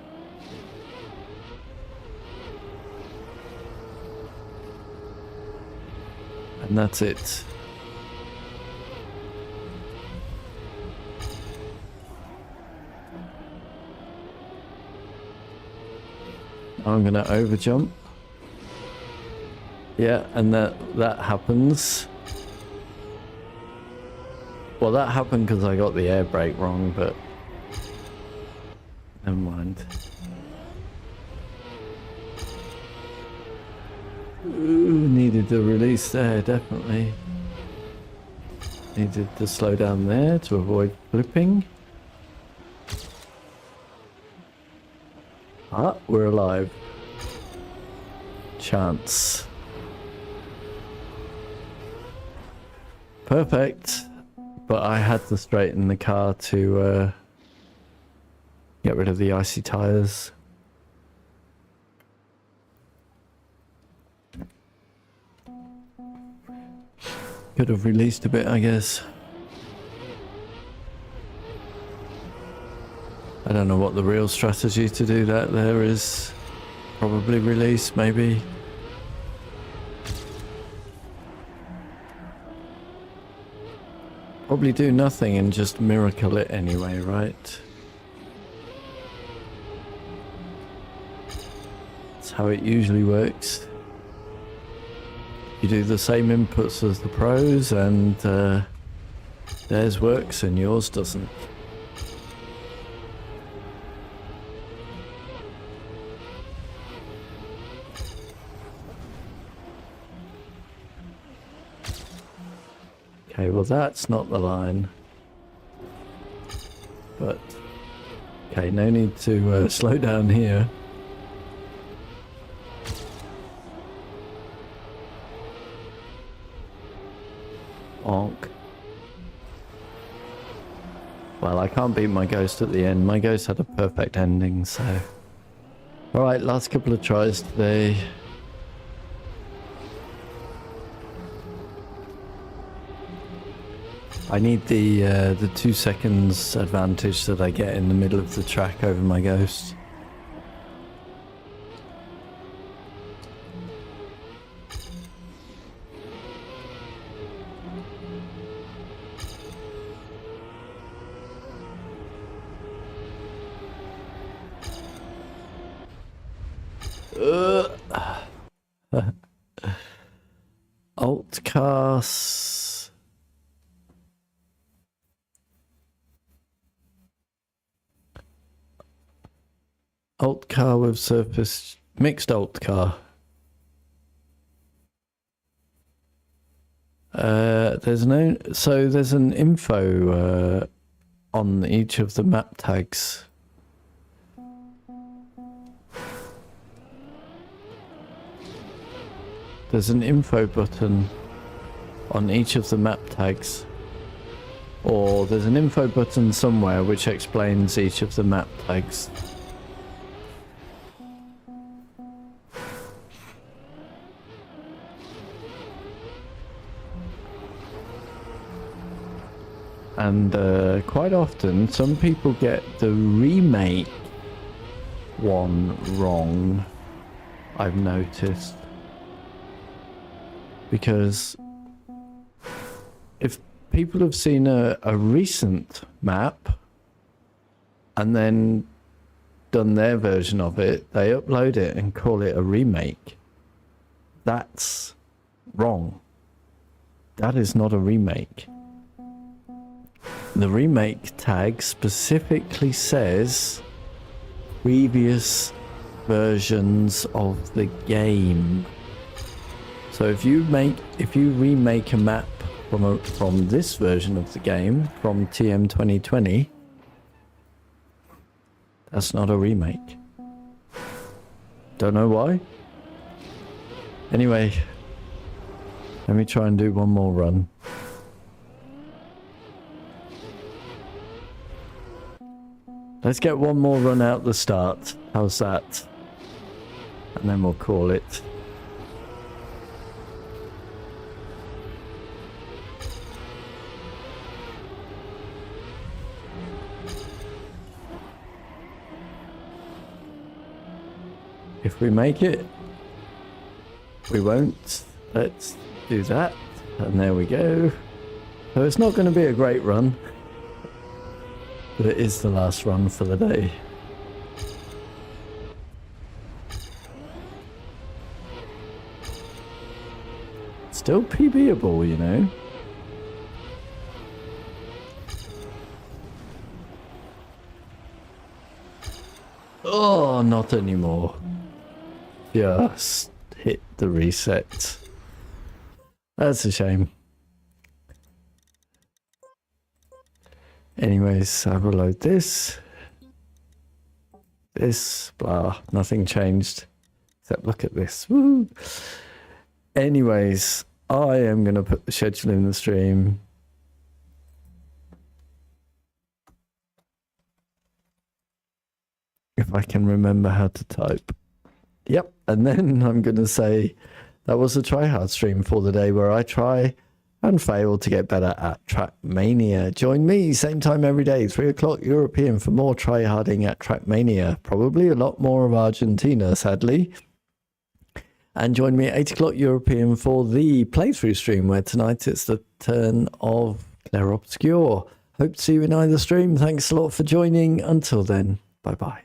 And that's it. I'm gonna overjump. Yeah, and that happens. Well, that happened because I got the air brake wrong, but never mind. Ooh, needed the release there, definitely. Needed to slow down there to avoid flipping. Ah, we're alive. Chance. Perfect. But I had to straighten the car to get rid of the icy tires. Could have released a bit, I guess. I don't know what the real strategy to do that there is. Probably release, maybe. Probably do nothing and just miracle it anyway, right? That's how it usually works. You do the same inputs as the pros and theirs works and yours doesn't. Okay, well that's not the line. But, okay, no need to slow down here. Onk. Well, I can't beat my ghost at the end. My ghost had a perfect ending, so... Alright, last couple of tries today. I need the 2 seconds advantage that I get in the middle of the track over my ghost. Alt cast. Alt car with surface, mixed alt car. There's an info on each of the map tags. There's an info button on each of the map tags. Or there's an info button somewhere which explains each of the map tags. And quite often, some people get the remake one wrong, I've noticed. Because if people have seen a recent map and then done their version of it, they upload it and call it a remake. That's wrong. That is not a remake. The remake tag specifically says previous versions of the game. So if you remake a map from this version of the game, from TM 2020, that's not a remake. Don't know why. Anyway, let me try and do one more run. Let's get one more run out the start. How's that? And then we'll call it. If we make it, we won't. Let's do that. And there we go. So it's not going to be a great run, but it is the last run for the day. Still PBable, you know. Oh, not anymore. Just hit the reset. That's a shame. Anyways, I will load this. This, blah, nothing changed. Except look at this. Woo! Anyways, I am going to put the schedule in the stream. If I can remember how to type. Yep, and then I'm going to say that was a tryhard stream for the day where I try and fail to get better at Trackmania. Join me same time every day, 3 o'clock European, for more tryharding at Trackmania. Probably a lot more of Argentina, sadly. And join me at 8 o'clock European for the playthrough stream, where tonight it's the turn of Claire Obscure. Hope to see you in either stream. Thanks a lot for joining. Until then, bye-bye.